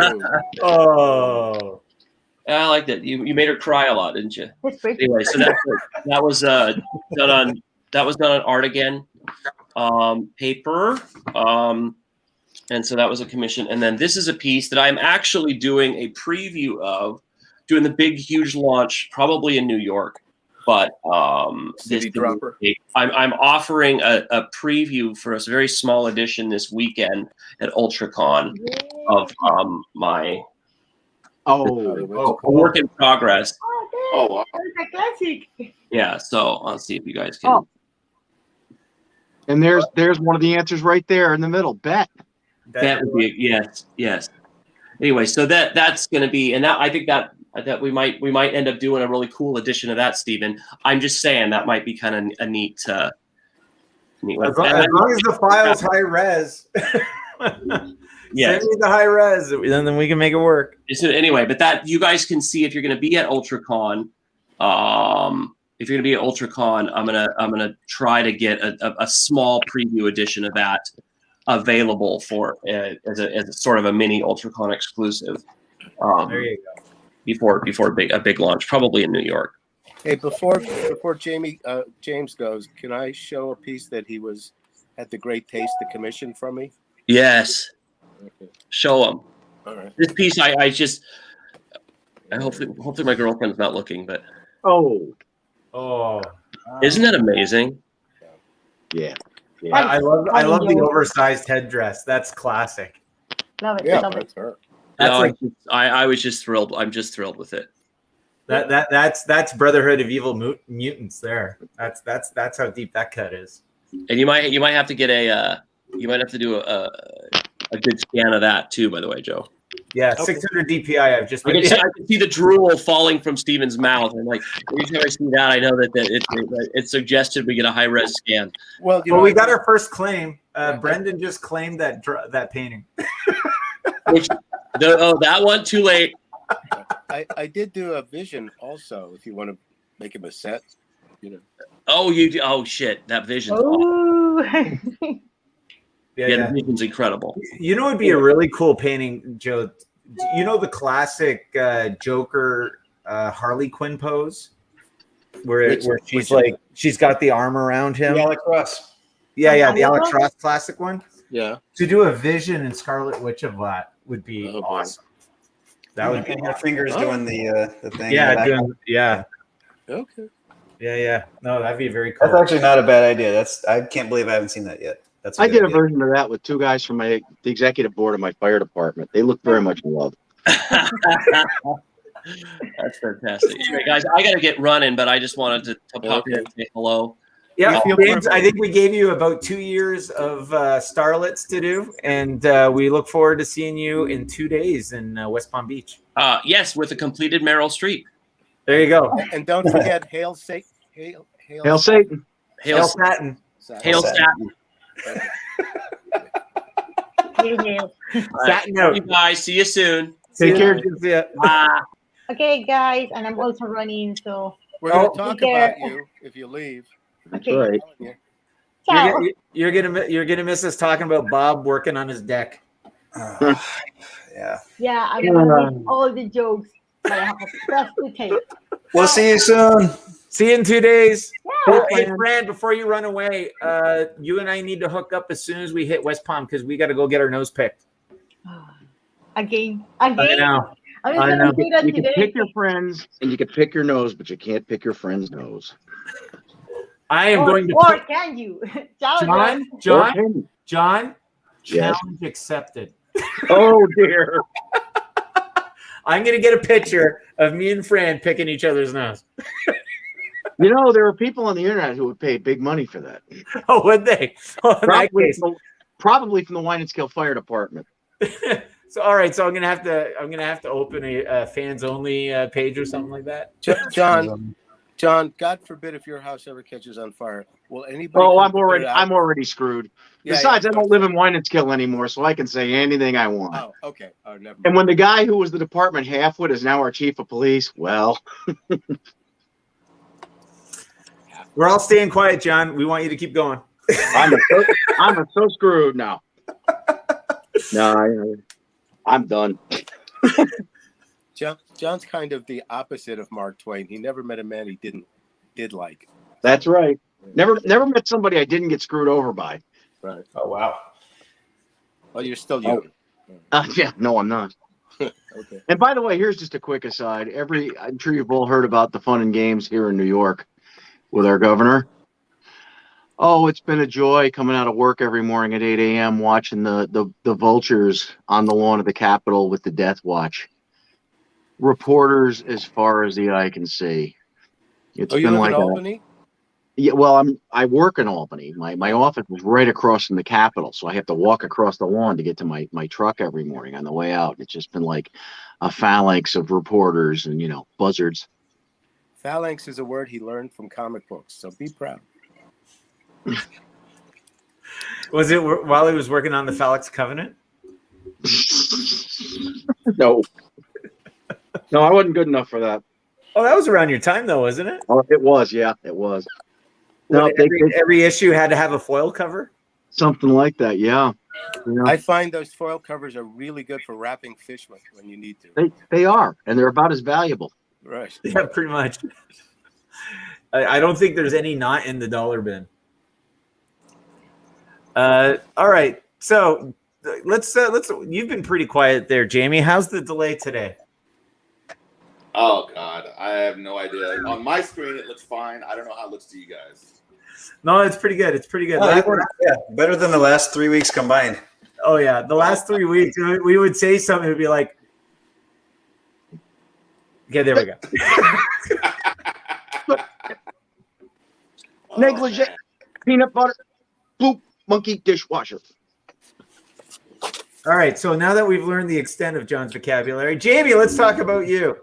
Oh, I liked it. You made her cry a lot, didn't you? That's pretty. Anyway, so that was done on Art Again paper. And so that was a commission. And then this is a piece that I'm actually doing a preview of, doing the big, huge launch, probably in New York. But City Dropper. I'm offering a preview for a very small edition this weekend at ULTRACON of my Oh, a work in progress. Oh, wow. That's a classic. Yeah, so I'll see if you guys can. Oh. And there's one of the answers right there in the middle. Bet. That would be yes. Anyway, so that's going to be, and that I think that we might end up doing a really cool edition of that, Stephen. I'm just saying that might be kind of a neat. One. As long as the file's high res. Yes. Send me the high res, then we can make it work. So anyway, but that you guys can see if you're going to be at ULTRACON. If you're going to be at ULTRACON, I'm gonna try to get a small preview edition of that available for as a sort of a mini ULTRACON exclusive. There you go. Before a big launch, probably in New York. Hey, before James goes, can I show a piece that he had the great taste to commission from me? Yes. Okay. Show them. All right. This piece, I hopefully my girlfriend's not looking, but Oh, isn't that amazing? yeah. I love the oversized headdress. That's classic. Love it. Yeah, Love it. that's her. That's No, like I was just thrilled. I'm just thrilled with it. that's Brotherhood of Evil Mutants. There. That's how deep that cut is. And you might have to get you might have to do a good scan of that too. By the way, Joe. Yeah, 600 DPI. I've just. I can see the drool falling from Steven's mouth. And like every time I see that, I know that it suggested we get a high res scan. Well, we got our first claim. Brendan just claimed that painting. That one too late. I did do a vision also. If you want to make him a set, Oh, you do. Oh shit, that vision's awesome. Oh. Yeah, the vision's incredible. You know, it'd be a really cool painting, Joe. You know the classic Joker Harley Quinn pose, where she's got the arm around him. Yeah, Alex Ross. Yeah, the Alex Ross classic one. Yeah. To do a Vision and Scarlet Witch of that would be awesome. That would be your fingers doing the thing. Yeah. Okay. Yeah. No, that'd be very cool. That's actually not a bad idea. I can't believe I haven't seen that yet. I did a version of that with two guys from the executive board of my fire department. They look very much in love. That's fantastic. Anyway, guys, I got to get running, but I just wanted to pop in and say hello. Yeah, James, I think we gave you about 2 years of Starlets to do, and we look forward to seeing you in 2 days in West Palm Beach. Yes, with a completed Meryl Streep. There you go. And don't forget, Hail Satan. Hail Hail Satan. Satin. Hail Satin. Satin out. You guys, see you soon. Take care. Okay, guys, and I'm also running, so we're going to talk about you if you leave. That's right. ciao. You're gonna miss us talking about Bob working on his deck. Yeah. Yeah, I'm gonna miss all the jokes, but I have a stuff to take. We'll see you soon. See you in 2 days. Yeah. Hey, Fran, before you run away, you and I need to hook up as soon as we hit West Palm because we got to go get our nose picked. Again. I know. I'm just gonna do that You can today. pick your friends and you can pick your nose, but you can't pick your friend's nose. I am going to or can you? Ciao, John, Yes. challenge accepted. Oh dear. I'm going to get a picture of me and Fran picking each other's nose. You know, there are people on the internet who would pay big money for that. Oh, would they? Oh, in that case. Probably from the Wine and Scale Fire Department. So all right, so I'm gonna have to open a fans only page or something like that. John, John, God forbid if your house ever catches on fire, will anybody? Oh, come put it out? I'm already screwed. Yeah, Besides, yeah, I don't live in Winenskill anymore, so I can say anything I want. Oh, okay. Oh, never mind. And when the guy who was the department halfwit is now our chief of police, well, We're all staying quiet, John. We want you to keep going. I'm so screwed now. No, I'm done. John's kind of the opposite of Mark Twain. He never met a man he did like. That's right. Never met somebody I didn't get screwed over by. Right. Oh, wow. Well, you're still young. Yeah, no, I'm not. Okay. And by the way, here's just a quick aside. I'm sure you've all heard about the fun and games here in New York with our governor. Oh, it's been a joy coming out of work every morning at 8 a.m. watching the vultures on the lawn of the Capitol with the Death Watch. Reporters as far as the eye can see. It's you been live like in Albany? Yeah, well, I work in Albany. My office is right across from the Capitol, so I have to walk across the lawn to get to my truck every morning on the way out. It's just been like a phalanx of reporters and buzzards. Phalanx is a word he learned from comic books, so be proud. Was it while he was working on the Phalanx Covenant? No, I wasn't good enough for that. Oh, that was around your time, though, wasn't it? Oh, it was. Yeah, it was. No, every issue had to have a foil cover? Something like that, yeah. I find those foil covers are really good for wrapping fish when you need to. They are, and they're about as valuable. Right. Yeah, pretty much. I don't think there's any not in the dollar bin. All right, so let's. You've been pretty quiet there, Jamie. How's the delay today? Oh God, I have no idea. On my screen, it looks fine. I don't know how it looks to you guys. No, it's pretty good. It's pretty good. Better than the last 3 weeks combined. Oh yeah, the last 3 weeks we would say something. It would be like, okay, there we go. Negligee, peanut butter, poop, monkey, dishwasher. All right, so now that we've learned the extent of John's vocabulary, Jamie, let's talk about you.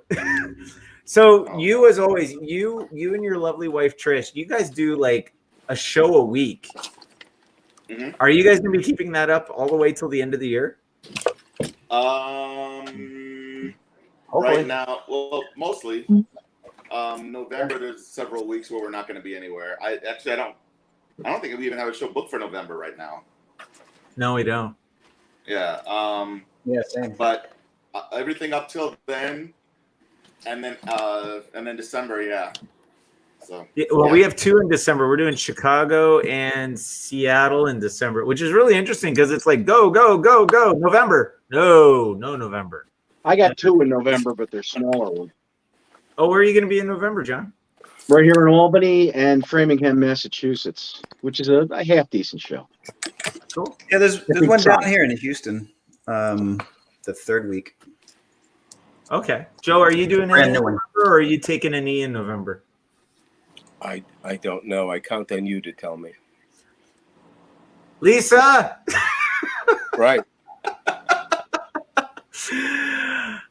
So you, as always, you and your lovely wife Trish, you guys do like a show a week. Mm-hmm. Are you guys gonna be keeping that up all the way till the end of the year? Right now, well, mostly. November, there's several weeks where we're not going to be anywhere. I don't think we even have a show booked for November right now. No, we don't. Yeah. Yeah, same. But everything up till then, and then December, yeah. So. Yeah, well, we have 2 in December. We're doing Chicago and Seattle in December, which is really interesting because it's like go, go, go, go. November. No November. I got 2 in November, but they're smaller ones. Oh, where are you going to be in November, John? Right here in Albany and Framingham, Massachusetts, which is a half decent show. Cool. Yeah, there's one down here in Houston, the 3rd week. Okay. Joe, are you doing Brand it in new November one. or are you taking an E in November? I don't know. I count on you to tell me. Lisa! Right.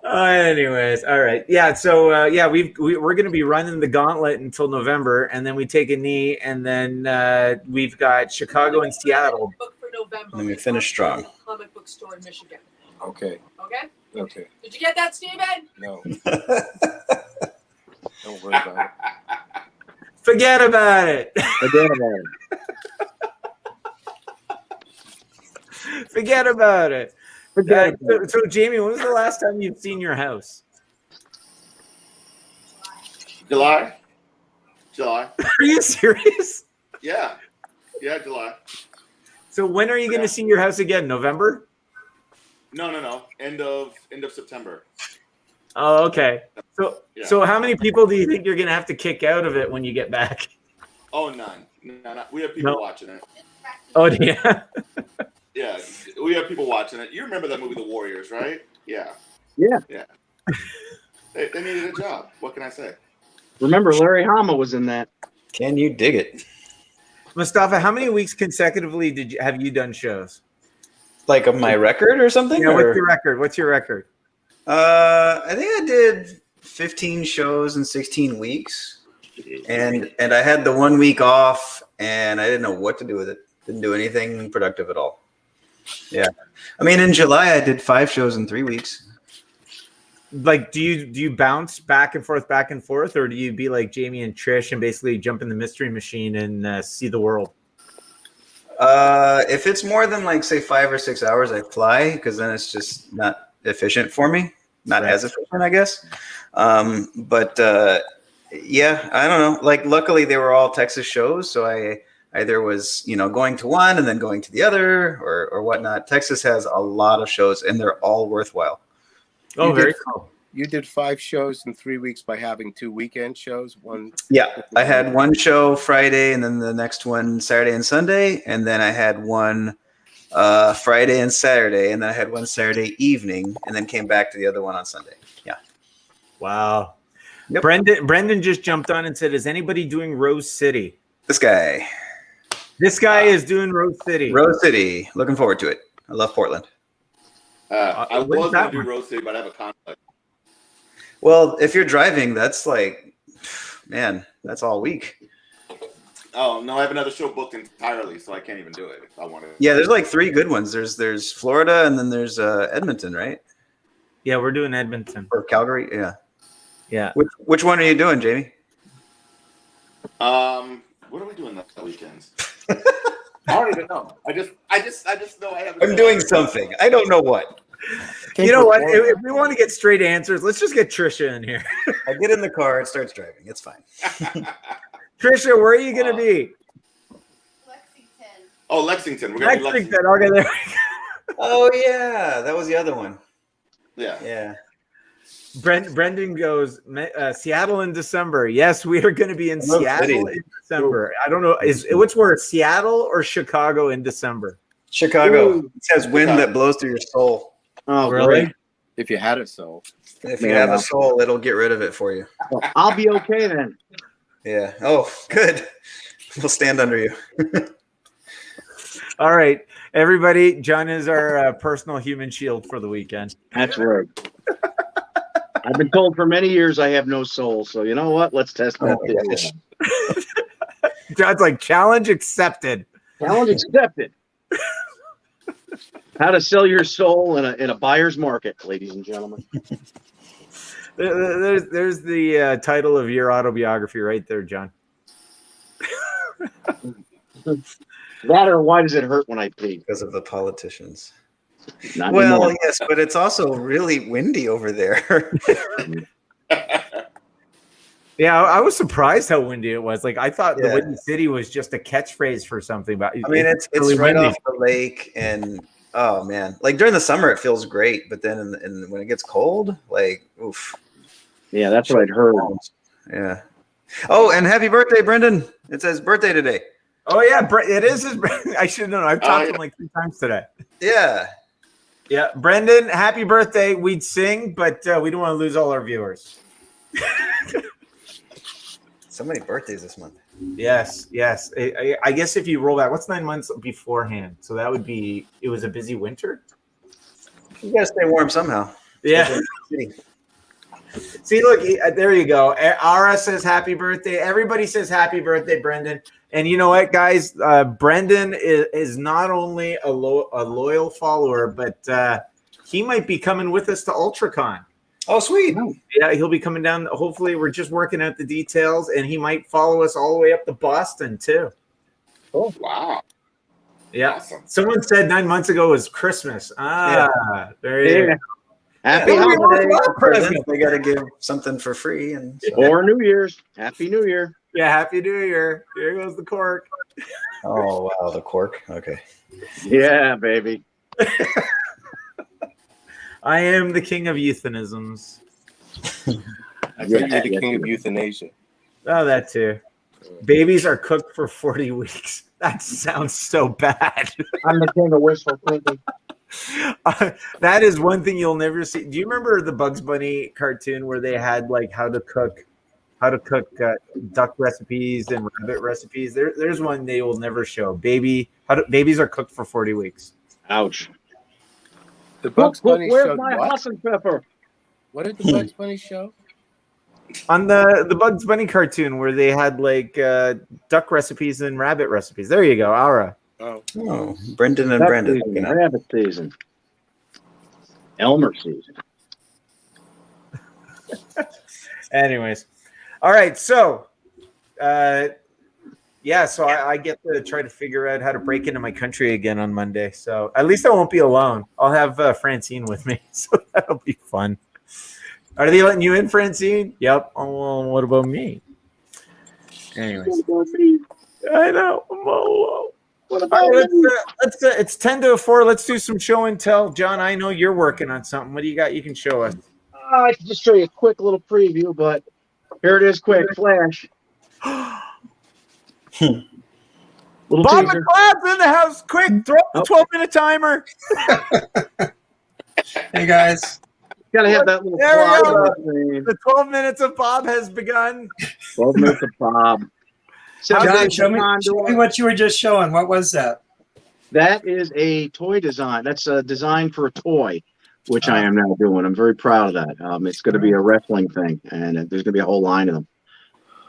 Anyways, all right. Yeah, so we're going to be running the gauntlet until November, and then we take a knee, and then we've got Chicago and Seattle. Book for November. Let me finish strong. Comic book store in Michigan. Okay. Okay? Okay. Did you get that, Steven? No. Don't worry about it. Forget about it. Forget about it. Forget about it. Forget about it. So, Jamie, when was the last time you've seen your house? July. Are you serious? Yeah, July. So when are you going to see your house again? November? No. End of September. Oh, okay. Yeah. So how many people do you think you're going to have to kick out of it when you get back? Oh, none. No. We have people watching it. Oh, yeah. Yeah, we have people watching it. You remember that movie, The Warriors, right? Yeah. Yeah. They needed a job. What can I say? Remember, Larry Hama was in that. Can you dig it? Mustafa, how many weeks consecutively have you done shows? Like of my record or something? Yeah, or? What's your record? I think I did 15 shows in 16 weeks. and I had the 1 week off, and I didn't know what to do with it. Didn't do anything productive at all. Yeah, I mean, in July I did 5 shows in 3 weeks. Like, do you bounce back and forth, or do you be like Jamie and Trish and basically jump in the mystery machine and see the world? If it's more than like say 5 or 6 hours, I fly, because then it's just not efficient for me. Not as efficient, I guess. But yeah, I don't know. Like, luckily they were all Texas shows, so I either was, going to one and then going to the other or whatnot. Texas has a lot of shows, and they're all worthwhile. Oh, very cool. You did 5 shows in 3 weeks by having 2 weekend shows. Yeah, I had one show Friday, and then the next one Saturday and Sunday, and then I had one Friday and Saturday, and then I had one Saturday evening, and then came back to the other one on Sunday. Yeah. Wow. Yep. Brendan just jumped on and said, "Is anybody doing Rose City?" This guy is doing Rose City. Rose City. Looking forward to it. I love Portland. I was going to do Rose City, but I have a conflict. Well, if you're driving, that's like, man, that's all week. Oh, no, I have another show booked entirely, so I can't even do it if I want to. Yeah, there's like 3 good ones. There's Florida, and then there's Edmonton, right? Yeah, we're doing Edmonton. Or Calgary, yeah. Yeah. Which one are you doing, Jamie? What are we doing next weekend? I don't even know. I just know I haven't. I'm doing something. I don't know what. You know what? If we want to get straight answers, let's just get Trisha in here. I get in the car, it starts driving. It's fine. Trisha, where are you going to be? Lexington. Oh, Lexington. We're going to be Lexington. Lexington. Okay, there. Oh, yeah. That was the other one. Yeah. Yeah. Brendan goes, Seattle in December. Yes, we are going to be in Seattle in December. I don't know. Which word, Seattle or Chicago in December? Chicago. Ooh. It says wind that blows through your soul. Oh, really? If you had a soul. If you have a soul, it'll get rid of it for you. Well, I'll be okay then. Yeah. Oh, good. We'll stand under you. All right, everybody. John is our personal human shield for the weekend. That's right. I've been told for many years I have no soul, so you know what? Let's test that. John's like, challenge accepted. Challenge accepted. How to sell your soul in a buyer's market, ladies and gentlemen. There's the title of your autobiography right there, John. That or why does it hurt when I plead? Because of the politicians. Not well, anymore. yes, but it's also really windy over there. Yeah, I was surprised how windy it was. Like, I thought the Yeah. Windy City was just a catchphrase for something. But I mean, it's really right windy. off the lake, and oh man, like during the summer it feels great, but then when it gets cold, like oof. Yeah, that's what I'd heard. Yeah. Oh, and happy birthday, Brendan! It says birthday today. Oh yeah, it is his. I should know. I've talked to him like 3 times today. Yeah. Yeah, Brendan, happy birthday. We'd sing, but we don't want to lose all our viewers. So many birthdays this month. Yes. I guess if you roll back, what's 9 months beforehand? So that would be, it was a busy winter. You gotta stay warm somehow. Yeah. See, look, there you go. Ara says happy birthday. Everybody says happy birthday, Brendan. And you know what, guys? Brendan is not only a loyal follower, but he might be coming with us to ULTRACON. Oh, sweet. Yeah, he'll be coming down. Hopefully, we're just working out the details, and he might follow us all the way up to Boston, too. Oh, wow. Yeah. Awesome. Someone said 9 months ago was Christmas. There you go. Happy Yeah, holidays. They got to give something for free, and so. Or New Year's. Happy New Year. Yeah, Happy New Year. Here goes the cork. Oh wow, the cork. Okay. Yeah, baby. I am the king of euphemisms. I think you're the king of euthanasia. Oh, that too. Babies are cooked for 40 weeks. That sounds so bad. I'm the king of wishful thinking. That is one thing you'll never see. Do you remember the Bugs Bunny cartoon where they had like how to cook duck recipes and rabbit recipes? There's one they will never show. Babies are cooked for 40 weeks. Ouch. The Bugs Bunny Where's showed my what? Hassan pepper? What did the Bugs Bunny show? On the Bugs Bunny cartoon where they had like duck recipes and rabbit recipes. There you go, Aura. Oh, Brendan and Duck Brendan. season, rabbit season, Elmer season. Anyways, all right. So, yeah. So I get to try to figure out how to break into my country again on Monday. So at least I won't be alone. I'll have Francine with me, so that'll be fun. Are they letting you in, Francine? Yep. Oh, well, what about me? Anyways, I know. I'm all alone. All right, let's it's 10 to 4. Let's do some show and tell. John, I know you're working on something. What do you got you can show us? I can just show you a quick little preview, but here it is, quick flash. Little Bob teaser. McCloud's in the house. Quick, throw up the 12-minute timer. Hey guys. Gotta have that little There we flag go. on the screen. The 12 minutes of Bob has begun. 12 minutes of Bob. John, show me what you were just showing. What was that? That is a toy design. That's a design for a toy, which I am now doing. I'm very proud of that. It's going to be a wrestling thing, and there's going to be a whole line of them.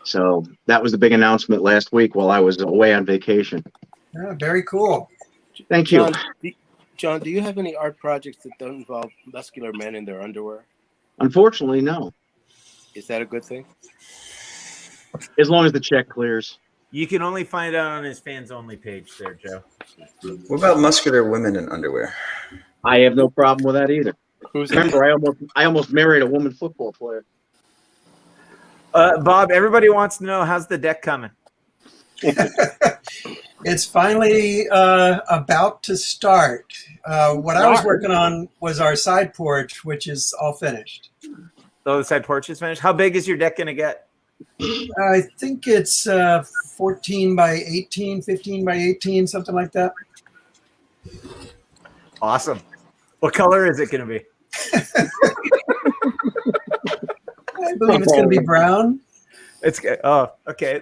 So that was the big announcement last week while I was away on vacation. Yeah, very cool. Thank you. John, do you have any art projects that don't involve muscular men in their underwear? Unfortunately, no. Is that a good thing? As long as the check clears. You can only find out on his fans only page there, Joe. What about muscular women in underwear? I have no problem with that either. Who's Remember, I almost married a woman football player. Bob, everybody wants to know, how's the deck coming? It's finally about to start. What I was working on was our side porch, which is all finished. Oh, the side porch is finished. How big is your deck going to get? I think it's 14 by 18, 15 by 18, something like that. Awesome. What color is it going to be? I believe it's going to be brown. It's good. Oh, okay.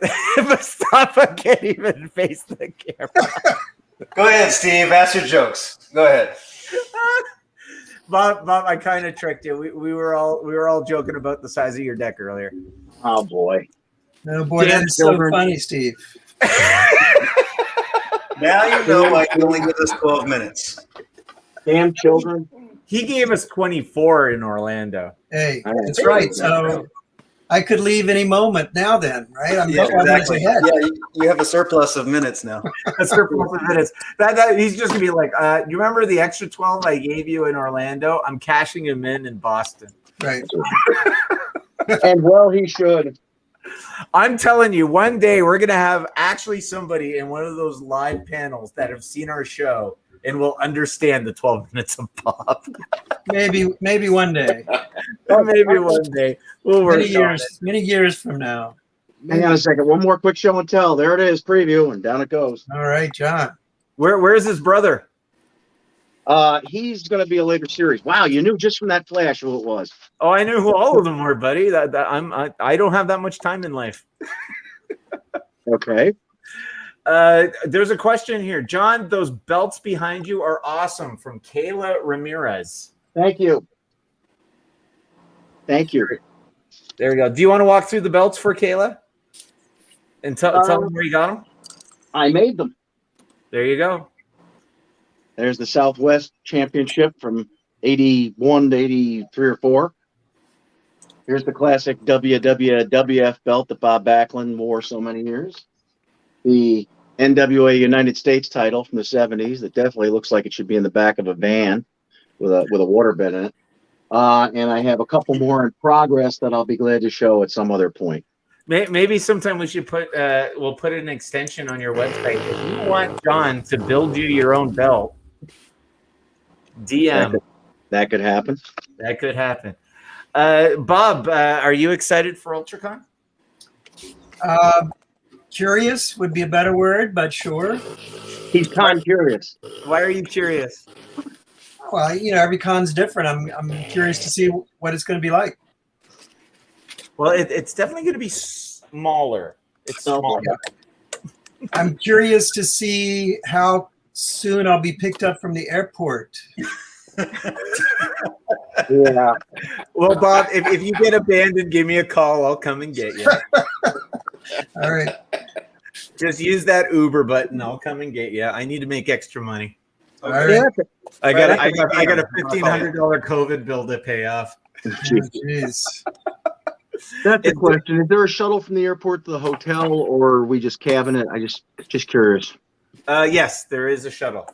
Stop. I can't even face the camera. Go ahead, Steve. Ask your jokes. Go ahead. Bob, I kind of tricked you. We were all joking about the size of your deck earlier. Oh, boy. Oh, boy, that's so funny, Steve. Now you know why you only give us 12 minutes. Damn children. He gave us 24 in Orlando. Hey, that's right. So I could leave any moment now then, right? I'm Yeah, 12 minutes exactly. ahead. Yeah, you have a surplus of minutes now. A surplus of minutes. That he's just gonna be like, you remember the extra 12 I gave you in Orlando? I'm cashing him in Boston. Right. And well, he should. I'm telling you, one day we're gonna have actually somebody in one of those live panels that have seen our show and will understand the 12 minutes of Bob. Maybe one day. Maybe one day. We'll work Many years from now. Hang on a second. One more quick show and tell. There it is, preview, and down it goes. All right, John. Where's his brother? He's going to be a later series. Wow, you knew just from that flash who it was. Oh, I knew who all of them were, buddy. I don't have that much time in life. Okay. There's a question here. John, those belts behind you are awesome, from Kayla Ramirez. Thank you. Thank you. There we go. Do you want to walk through the belts for Kayla? And tell them where you got them? I made them. There you go. There's the Southwest Championship from 81 to 83 or 4. Here's the classic WWF belt that Bob Backlund wore so many years. The NWA United States title from the 70s that definitely looks like it should be in the back of a van with a waterbed in it. And I have a couple more in progress that I'll be glad to show at some other point. Maybe sometime we should we'll put an extension on your website. If you want John to build you your own belt, DM. That could happen. That could happen. Bob, are you excited for ULTRACON? Curious would be a better word, but sure. He's curious. Why are you curious? Well, every con's different. I'm curious to see what it's going to be like. Well, it's definitely going to be smaller. It's smaller. Yeah. I'm curious to see how soon I'll be picked up from the airport. Yeah. Well, Bob, if you get abandoned, give me a call. I'll come and get you. All right. Just use that Uber button. I'll come and get you. I need to make extra money. All right. I got a $1,500 COVID bill to pay off. Jeez. That's the question. Is there a shuttle from the airport to the hotel, or are we just cabbing it? I just curious. Yes, there is a shuttle.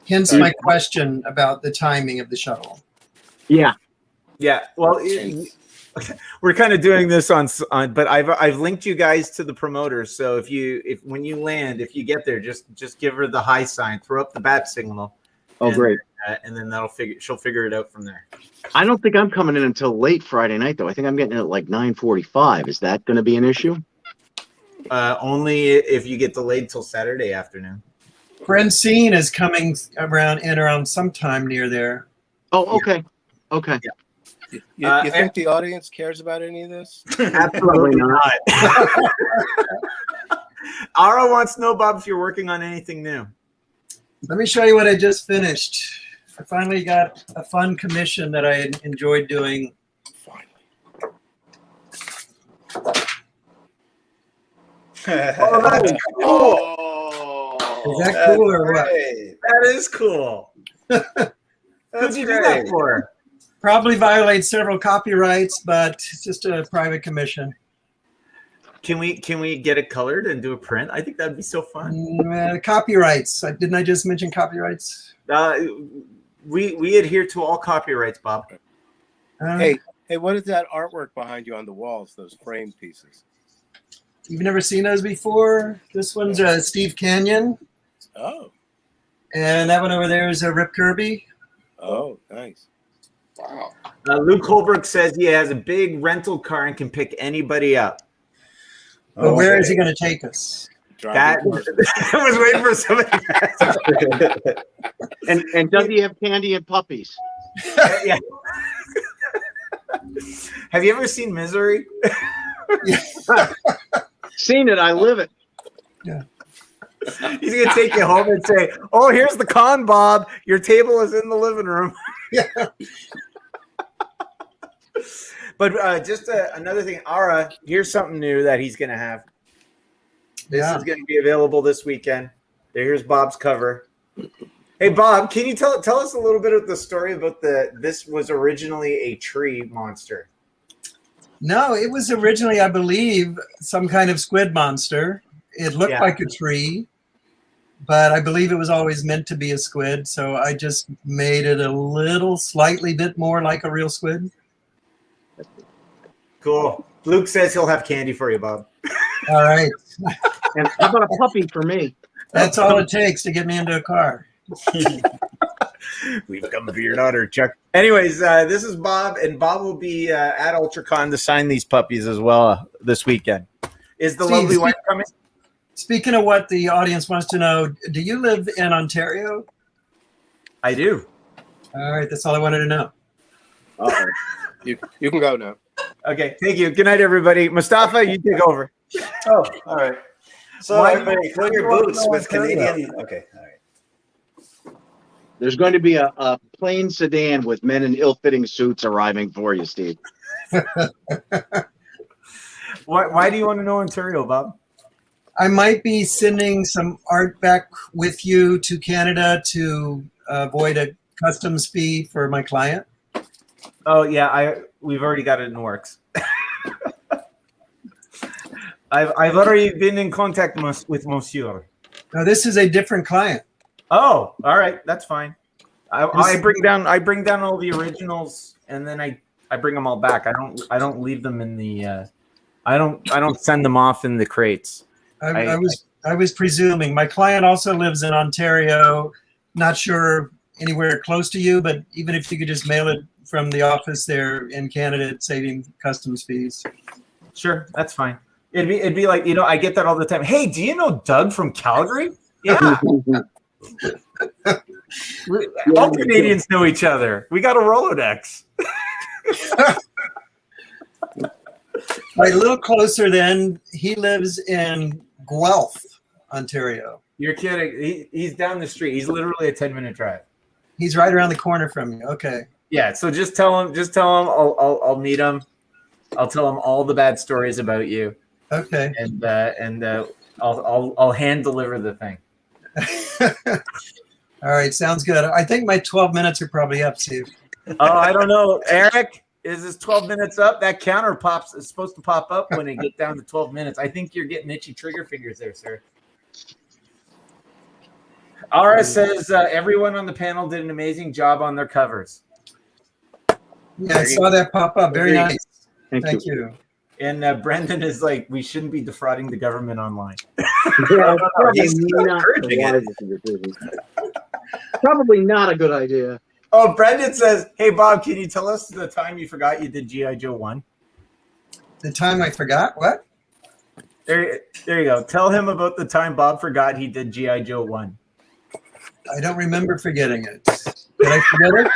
Hence my question about the timing of the shuttle. Yeah. Yeah. Well, we're kind of doing this on, but I've linked you guys to the promoters. So if when you land, if you get there, just give her the high sign, throw up the bat signal. Oh, great. And then she'll figure it out from there. I don't think I'm coming in until late Friday night, though. I think I'm getting in at like 9:45. Is that going to be an issue? Only if you get delayed till Saturday afternoon. Francine is coming around sometime near there. Oh, okay. Okay. Yeah. You think the audience cares about any of this? Absolutely not. Ara wants to know, Bob, if you're working on anything new. Let me show you what I just finished. I finally got a fun commission that I enjoyed doing. Oh, that's cool. Is that cool or what? That is cool. Who'd you do that for? Probably violates several copyrights, but it's just a private commission. Can we get it colored and do a print? I think that'd be so fun. Copyrights. Didn't I just mention copyrights? We adhere to all copyrights, Bob. Hey, what is that artwork behind you on the walls? Those framed pieces. You've never seen those before? This one's Steve Canyon. Oh. And that one over there is Rip Kirby. Oh, nice. Wow. Luke Holbrook says he has a big rental car and can pick anybody up. But where is he going to take us? I was waiting for somebody. And does he have candy and puppies? Yeah. Have you ever seen Misery? Seen it. I live it. Yeah. He's going to take you home and say, "Oh, here's the con, Bob. Your table is in the living room." Yeah. But just another thing, Ara, here's something new that he's going to have. This is going to be available this weekend. Here's Bob's cover. Hey, Bob, can you tell us a little bit of the story about this was originally a tree monster? No, it was originally, I believe, some kind of squid monster. It looked like a tree, but I believe it was always meant to be a squid. So I just made it a slightly bit more like a real squid. Cool. Luke says he'll have candy for you, Bob. All right. And how about a puppy for me? That's all it takes to get me into a car. We've come for your daughter, Chuck. Anyways, this is Bob, and Bob will be at ULTRACON to sign these puppies as well this weekend. Is the lovely wife coming? Speaking of what the audience wants to know, do you live in Ontario? I do. All right, that's all I wanted to know. You can go now. Okay, thank you. Good night, everybody. Mustafa, you take over. Oh, all right. So everybody, fill your boots with Canadian. Okay, all right. There's going to be a plain sedan with men in ill-fitting suits arriving for you, Steve. Why do you want to know Ontario, Bob? I might be sending some art back with you to Canada to avoid a customs fee for my client. Oh yeah, we've already got it in the works. I've already been in contact with Monsieur. No, this is a different client. Oh, all right, that's fine. I bring down all the originals, and then I bring them all back. I don't leave them in the. I don't send them off in the crates. I was presuming. My client also lives in Ontario. Not sure anywhere close to you, but even if you could just mail it from the office there in Canada, it's saving customs fees. Sure, that's fine. It'd be like, I get that all the time. Hey, do you know Doug from Calgary? Yeah. All Canadians know each other. We got a Rolodex. Right, a little closer then. He lives in Guelph, Ontario. You're kidding. He's down the street. He's literally a 10-minute drive. He's right around the corner from you. Okay. Yeah. So just tell him. I'll meet him. I'll tell him all the bad stories about you. Okay. And I'll hand deliver the thing. All right. Sounds good. I think my 12 minutes are probably up, Steve. Oh, I don't know, Eric. Is this 12 minutes up? That counter is supposed to pop up when it gets down to 12 minutes. I think you're getting itchy trigger fingers there, sir. Ara says everyone on the panel did an amazing job on their covers. Yeah, I saw that pop up. Very nice. Thank you. And Brendan is like, we shouldn't be defrauding the government online. Yeah, probably not a good idea. Oh, Brendan says, hey, Bob, can you tell us the time you forgot you did G.I. Joe 1? The time I forgot? What? There you go. Tell him about the time Bob forgot he did G.I. Joe 1. I don't remember forgetting it. Did I forget it?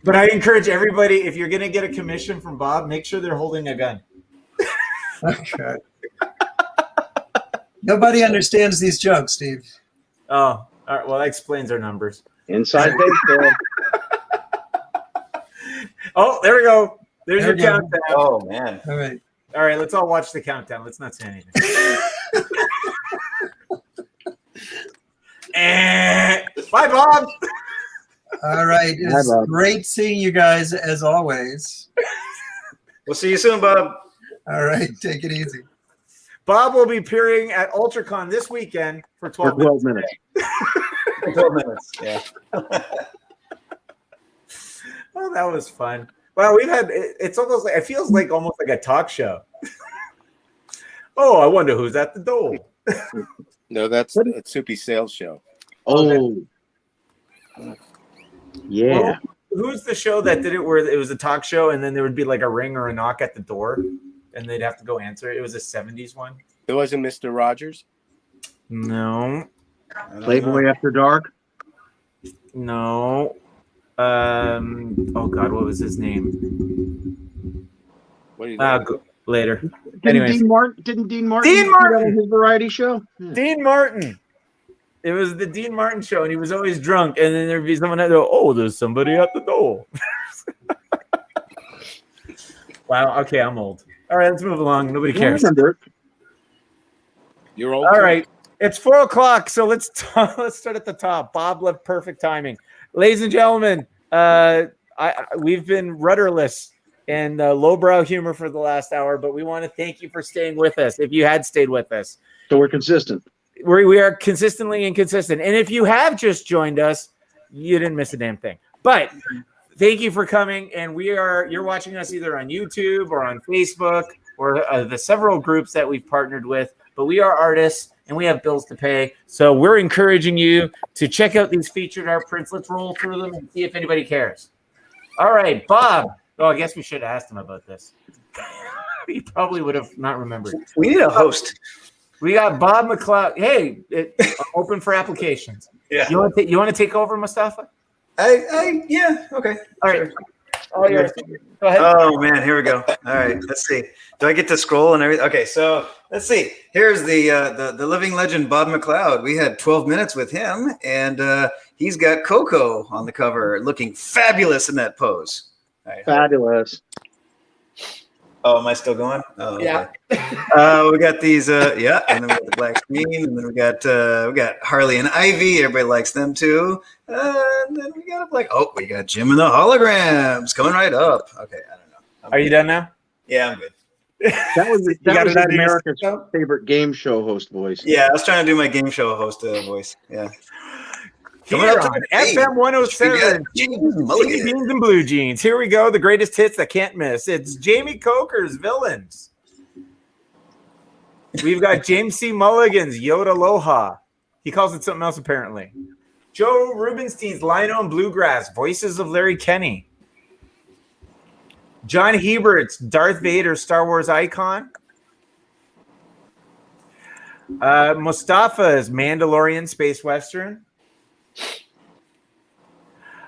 But I encourage everybody, if you're going to get a commission from Bob, make sure they're holding a gun. Okay. Nobody understands these jokes, Steve. Oh, all right. Well, that explains our numbers. Inside baseball. Oh, there we go. There's your countdown. Oh, man. All right. All right, let's all watch the countdown. Let's not say anything. Bye, Bob. All right. It's great seeing you guys as always. We'll see you soon, Bob. All right. Take it easy. Bob will be appearing at ULTRACON this weekend for 12 minutes. 12 minutes. Yeah. Oh, that was fun. Well, we've had it's almost like it feels like almost like a talk show. Oh, I wonder who's at the door. No, that's a Soupy sales show. Oh, yeah. Well, who's the show that did it where it was a talk show and then there would be like a ring or a knock at the door and they'd have to go answer it? It was a 70s one. It wasn't Mr. Rogers? No. Playboy After Dark? No. Oh God, what was his name? What do you later. Didn't Dean Martin do that on his variety show? Yeah. Dean Martin. It was the Dean Martin show, and he was always drunk. And then there'd be someone at the oh, there's somebody at the door. Wow. Okay, I'm old. All right, let's move along. Nobody cares. You're old. All right, it's 4:00, so let's start at the top. Bob left perfect timing, ladies and gentlemen. We've been rudderless and lowbrow humor for the last hour, but we want to thank you for staying with us. If you had stayed with us, so we're consistent. We are consistently inconsistent. And if you have just joined us, you didn't miss a damn thing. But thank you for coming. And you're watching us either on YouTube or on Facebook or the several groups that we've partnered with. But we are artists and we have bills to pay. So we're encouraging you to check out these featured art prints. Let's roll through them and see if anybody cares. All right, Bob. Oh, I guess we should have asked him about this. He probably would have not remembered. We need a host. We got Bob Mccloud. Hey, I'm open for applications. Yeah. You want to take over, Mustafa? Yeah. Okay. All right. All yours. Go ahead. Oh man, here we go. All right. Let's see. Do I get to scroll and everything? Okay. So let's see. Here's the living legend Bob Mccloud. We had 12 minutes with him, and he's got Coco on the cover, looking fabulous in that pose. All right. Fabulous. Oh, am I still going? Oh, yeah. Okay. We got these, and then we got the black screen, and then we got Harley and Ivy. Everybody likes them too. And then we got we got Jim and the holograms coming right up. Okay, I don't know. Are you done now? Yeah, I'm good. That was America's favorite game show host voice. Yeah, I was trying to do my game show host voice. Yeah. Here on FM 107, Beans and Blue Jeans. Here we go, the greatest hits that can't miss. It's Jamie Coker's Villains. We've got James C. Mulligan's Yoda Aloha. He calls it something else, apparently. Joe Rubinstein's Lino and Bluegrass, Voices of Larry Kenney. John Hebert's Darth Vader, Star Wars Icon. Mustafa's Mandalorian Space Western.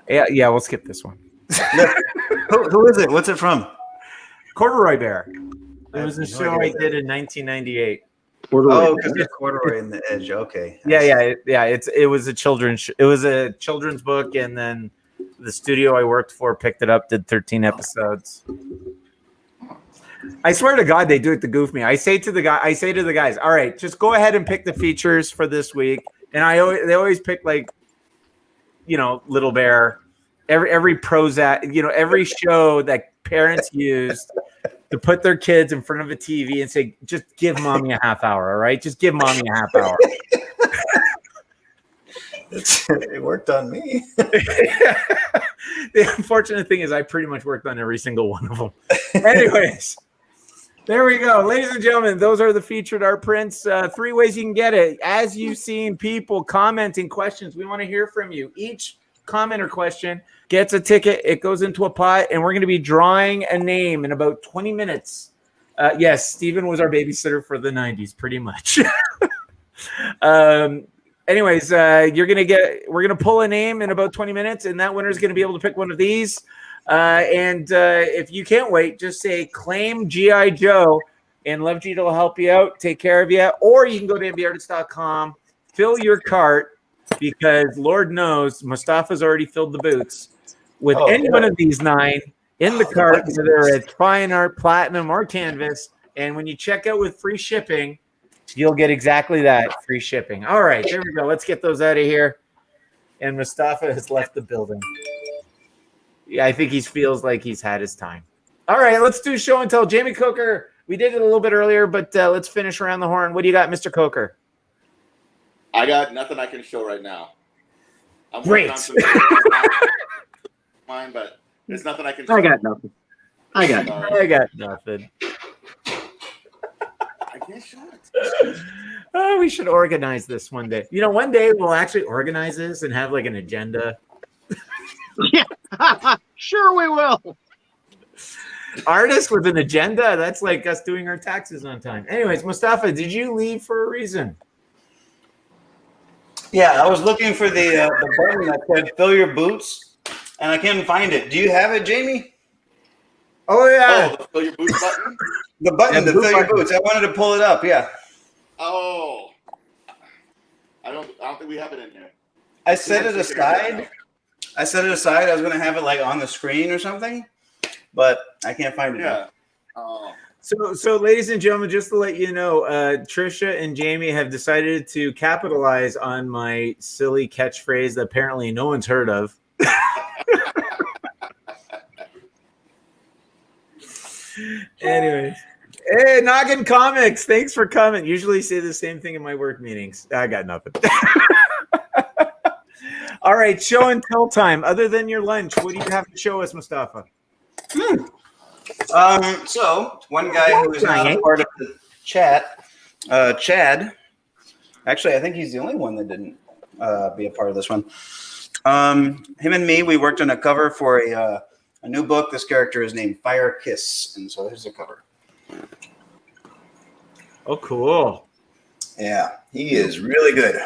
Yeah, we'll skip this one. Who is it? What's it from? Corduroy Bear. It was a show I did in 1998. Oh, because there's corduroy in the edge. Okay. Yeah. It was a children's book, and then the studio I worked for picked it up, did 13 episodes. I swear to God, they do it to goof me. I say to the guys, all right, just go ahead and pick the features for this week. And they always pick, like, Little Bear, every Prozac, every show that parents used to put their kids in front of a TV and say, just give mommy a half hour, all right? Just give mommy a half hour. It worked on me. The unfortunate thing is I pretty much worked on every single one of them. Anyways, there we go. Ladies and gentlemen, those are the featured art prints. 3 ways you can get it. As you've seen people commenting questions, we want to hear from you. Each comment or question gets a ticket. It goes into a pot, and we're going to be drawing a name in about 20 minutes. Yes, Stephen was our babysitter for the 90s, pretty much. Anyways, we're going to pull a name in about 20 minutes, and that winner is going to be able to pick one of these. And if you can't wait, just say claim G.I. Joe, and Love G will help you out, take care of you. Or you can go to MBartist.com, fill your cart, because Lord knows Mustafa's already filled the boots with any one of these 9 in the cart, whether it's fine art, platinum, or canvas. And when you check out with free shipping, you'll get exactly that, free shipping. All right, there we go. Let's get those out of here. And Mustafa has left the building. Yeah, I think he feels like he's had his time. All right, let's do show and tell. Jamie Coker, we did it a little bit earlier, but let's finish around the horn. What do you got, Mr. Coker? I got nothing I can show right now. I'm Great. Mine, but there's nothing I can show. I got nothing. I got nothing. I can't show it. Oh, we should organize this one day. One day we'll actually organize this and have like an agenda. Yeah, sure we will. Artists with an agenda, that's like us doing our taxes on time. Anyways, Mustafa, did you leave for a reason? Yeah, I was looking for the button that said "Fill your boots," and I can't find it. Do you have it, Jamie? Oh yeah, the fill your boots button. The button to fill your boots. I wanted to pull it up. Yeah. Oh, I don't think we have it in here. I set it aside. I was going to have it like on the screen or something, but I can't find it. Yeah. So, ladies and gentlemen, just to let you know, Trisha and Jamie have decided to capitalize on my silly catchphrase that apparently no one's heard of. Anyways, hey, Noggin Comics, thanks for coming. Usually say the same thing in my work meetings. I got nothing. All right, show and tell time. Other than your lunch, what do you have to show us, Mustafa? So one guy who is not a part of the chat, Chad. Actually, I think he's the only one that didn't be a part of this one. Him and me, we worked on a cover for a new book. This character is named Fire Kiss, and so here's the cover. Oh, cool. Yeah, he is really good.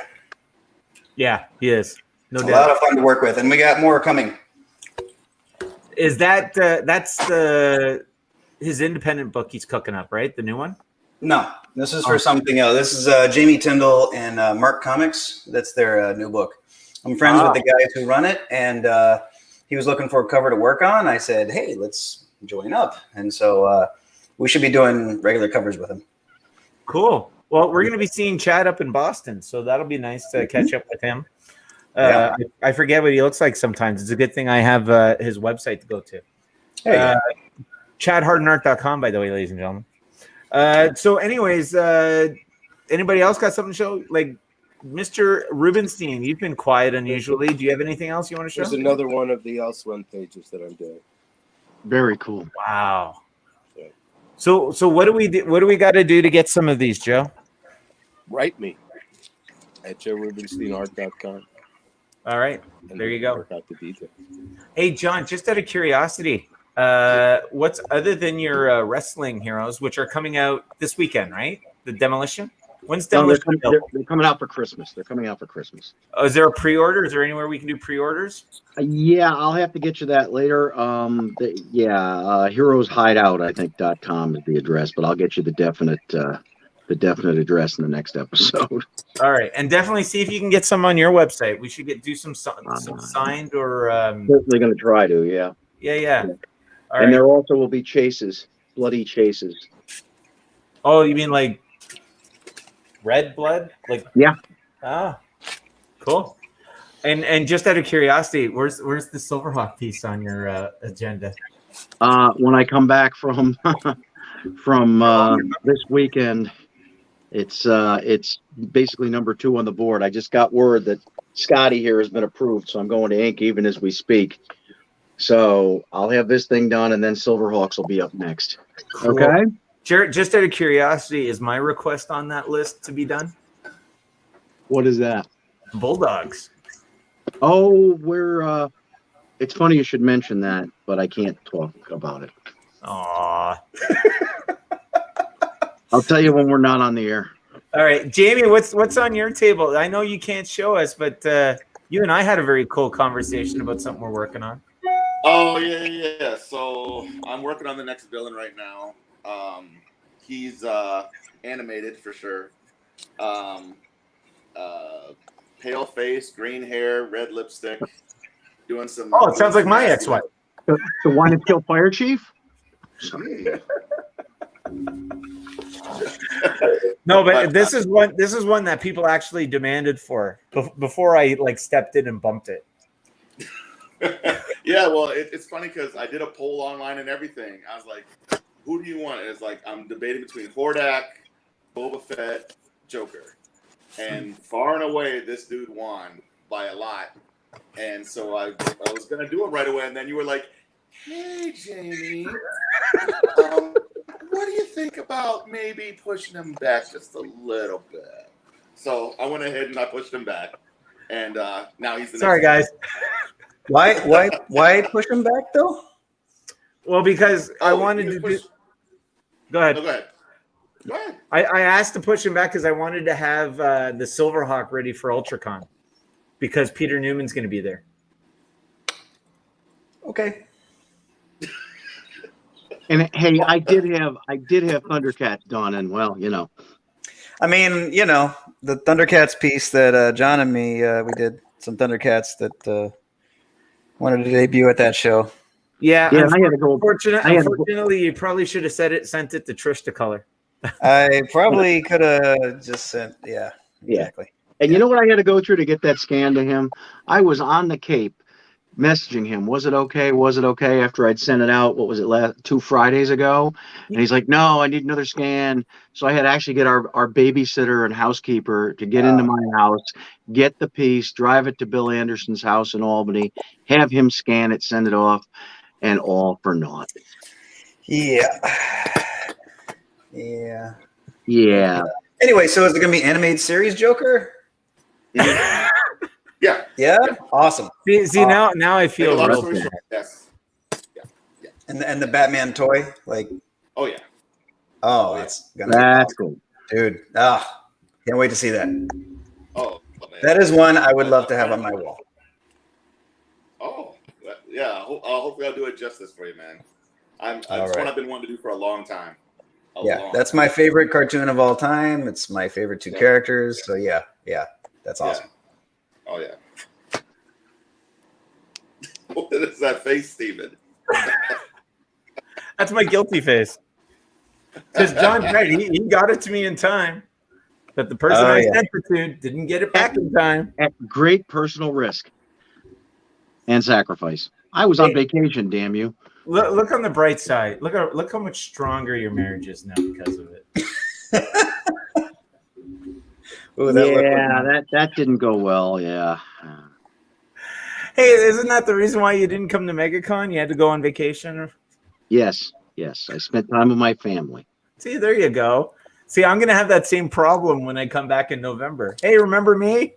Yeah, he is. No doubt. A lot of fun to work with, and we got more coming. Is that that's his independent book he's cooking up, right? The new one? No, this is for something else. This is Jamie Tyndall and Mark Comics. That's their new book. I'm friends with the guys who run it, and he was looking for a cover to work on. I said, hey, let's join up. And so we should be doing regular covers with him. Cool. Well, we're going to be seeing Chad up in Boston, so that'll be nice to catch up with him. I forget what he looks like sometimes. It's a good thing I have his website to go to. ChadHardenArt.com, by the way, ladies and gentlemen. So anyways, anybody else got something to show? Like Mr. Rubinstein, you've been quiet unusually. Do you have anything else you want to show? There's another one of the Elsewhere pages that I'm doing. Very cool. Wow. So what do we do? What do we got to do to get some of these, Joe? Write me at joerubinsteinart.com. All right, there you go. Work out the details. Hey, John, just out of curiosity, what's other than your wrestling heroes, which are coming out this weekend, right? The Demolition. When's Demolition? They're coming out for Christmas. Oh, is there a pre-order? Is there anywhere we can do pre-orders? Yeah, I'll have to get you that later. Heroes Hideout, I think .com is the address, but I'll get you the definite the definite address in the next episode. All right, and definitely see if you can get some on your website. We should do some signed or Certainly going to try to, yeah. Yeah. All And right. there also will be chases, bloody chases. Oh, you mean like red blood? Like yeah. Ah, cool. And just out of curiosity, where's the Silverhawk piece on your agenda? When I come back from this weekend, it's basically number 2 on the board. I just got word that Scotty here has been approved, so I'm going to ink even as we speak. So I'll have this thing done, and then Silverhawks will be up next. Cool. Okay. Jared, just out of curiosity, is my request on that list to be done? What is that? Bulldogs. Oh, we're. It's funny you should mention that, but I can't talk about it. Aw. I'll tell you when we're not on the air. All right, Jamie, what's on your table? I know you can't show us, but you and I had a very cool conversation about something we're working on. Oh yeah. So I'm working on the next villain right now. He's animated for sure. Pale face, green hair, red lipstick, doing some. Oh, it sounds like my ex-wife. The one that killed Fire Chief? No, but this is one that people actually demanded for before I stepped in and bumped it. Yeah, well, it's funny because I did a poll online and everything. I was like, "Who do you want?" And it's like I'm debating between Hordak, Boba Fett, Joker, and far and away this dude won by a lot. And so I was gonna do it right away, and then you were like, "Hey, Jamie, what do you think about maybe pushing him back just a little bit?" So I went ahead and I pushed him back, and now he's the Sorry, next guys. Why push him back though? Well, because I wanted to do. Go ahead. No, go ahead. Go ahead. I asked to push him back because I wanted to have the Silverhawk ready for ULTRACON because Peter Newman's going to be there. Okay. And hey, I did have Thundercats done, and well, I mean, the Thundercats piece that John and me we did some Thundercats that wanted to debut at that show. Yeah, I had to go. Unfortunately, you probably should have sent it to Trish to color. I probably could have just sent. Yeah, exactly. And you know what I had to go through to get that scan to him? I was on the Cape messaging him. Was it okay? Was it okay? After I'd sent it out, what was it, 2 Fridays ago? And he's like, no, I need another scan. So I had to actually get our babysitter and housekeeper to get into my house, get the piece, drive it to Bill Anderson's house in Albany, have him scan it, send it off, and all for naught. Yeah. Anyway, so is it going to be animated series Joker? Yeah. Yeah? Awesome. See now I feel real bad. Yes. Yeah. And the Batman toy, like. Oh yeah. Oh, that's gonna be That's awesome. Cool, dude. Can't wait to see that. Oh, man. That is one I would love to have on my wall. Oh, yeah. Hopefully, I'll do it justice for you, man. It's one I've been wanting to do for a long time. That's my favorite cartoon of all time. It's my favorite 2 characters. So yeah, that's awesome. Yeah. Oh yeah. What is that face, Steven? That's my guilty face. Because John Dredd, he got it to me in time, but the person I sent it to didn't get it back in time. At great personal risk and sacrifice. I was on vacation, damn you. Look on the bright side. Look how much stronger your marriage is now because of it. Ooh, that didn't go well. Yeah. Hey, isn't that the reason why you didn't come to MegaCon? You had to go on vacation? Yes. I spent time with my family. See, there you go. See, I'm going to have that same problem when I come back in November. Hey, remember me?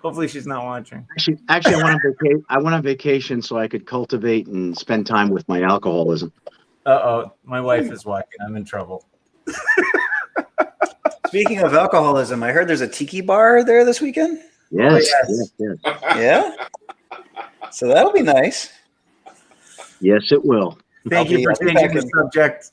Hopefully she's not watching. Actually, I went on vacation so I could cultivate and spend time with my alcoholism. Uh-oh, my wife is watching. I'm in trouble. Speaking of alcoholism, I heard there's a tiki bar there this weekend. Yes. Yeah. So that'll be nice. Yes, it will. Thank you for changing the subject.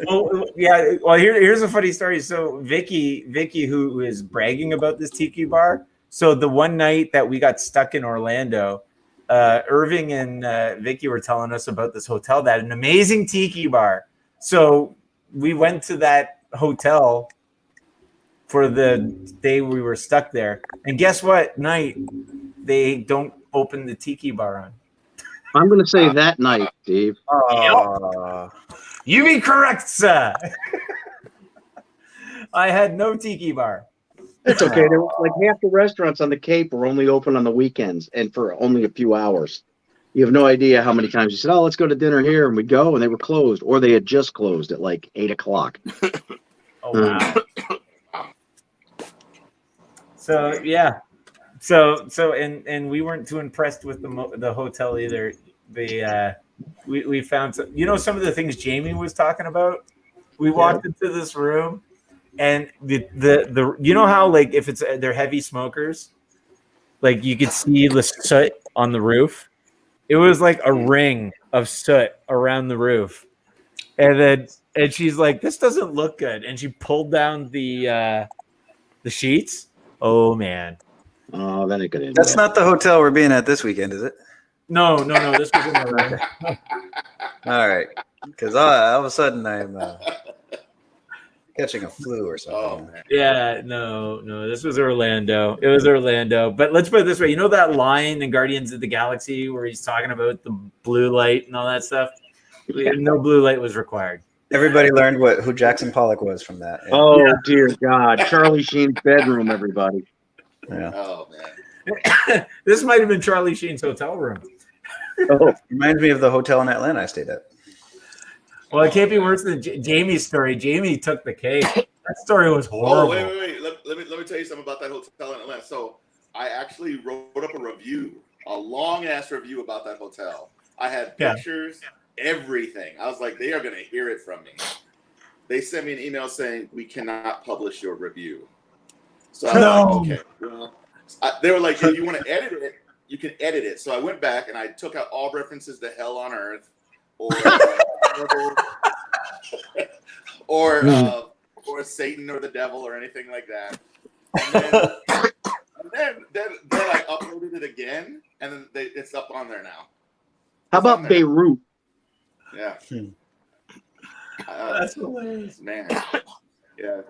Well, yeah. Well, here's a funny story. So Vicky, who is bragging about this tiki bar. So the one night that we got stuck in Orlando, Irving and Vicky were telling us about this hotel that had an amazing tiki bar. So we went to that hotel for the day we were stuck there, and guess what night they don't open the tiki bar on? I'm going to say that night, Dave. You be correct, sir. I had no tiki bar. It's okay. There were, like half the restaurants on the Cape were only open on the weekends and for only a few hours. You have no idea how many times you said, "Oh, let's go to dinner here," and we go, and they were closed, or they had just closed at like 8 o'clock. Oh wow! So yeah, so and we weren't too impressed with the hotel either. We found some, some of the things Jamie was talking about. We walked into this room, and the how like if they're heavy smokers, like you could see the soot on the roof. It was like a ring of soot around the roof, and she's like, "This doesn't look good," and she pulled down the sheets. Oh man! Oh, that ain't good. That's not the hotel we're being at this weekend, is it? No. This was in Orlando. All right, because all of a sudden I'm catching a flu or something. Oh, man. Yeah, no. This was Orlando. It was Orlando. But let's put it this way: that line in Guardians of the Galaxy where he's talking about the blue light and all that stuff? No blue light was required. Everybody learned who Jackson Pollock was from that. Yeah. Oh dear God, Charlie Sheen's bedroom, everybody. Yeah. Oh man. This might have been Charlie Sheen's hotel room. Oh, reminds me of the hotel in Atlanta I stayed at. Well, it can't be worse than Jamie's story. Jamie took the cake. That story was horrible. Oh, wait. Let me tell you something about that hotel in Atlanta. So I actually wrote up a long ass review about that hotel. I had pictures, everything. I was like, they are going to hear it from me. They sent me an email saying, "We cannot publish your review." So I was like, okay. Well, they were like, if you want to edit it, you can edit it. So I went back and I took out all references to hell on earth or Satan or the devil or anything like that. And then I uploaded it again, and then it's up on there now. How about Beirut? Yeah. That's hilarious, man. Yeah.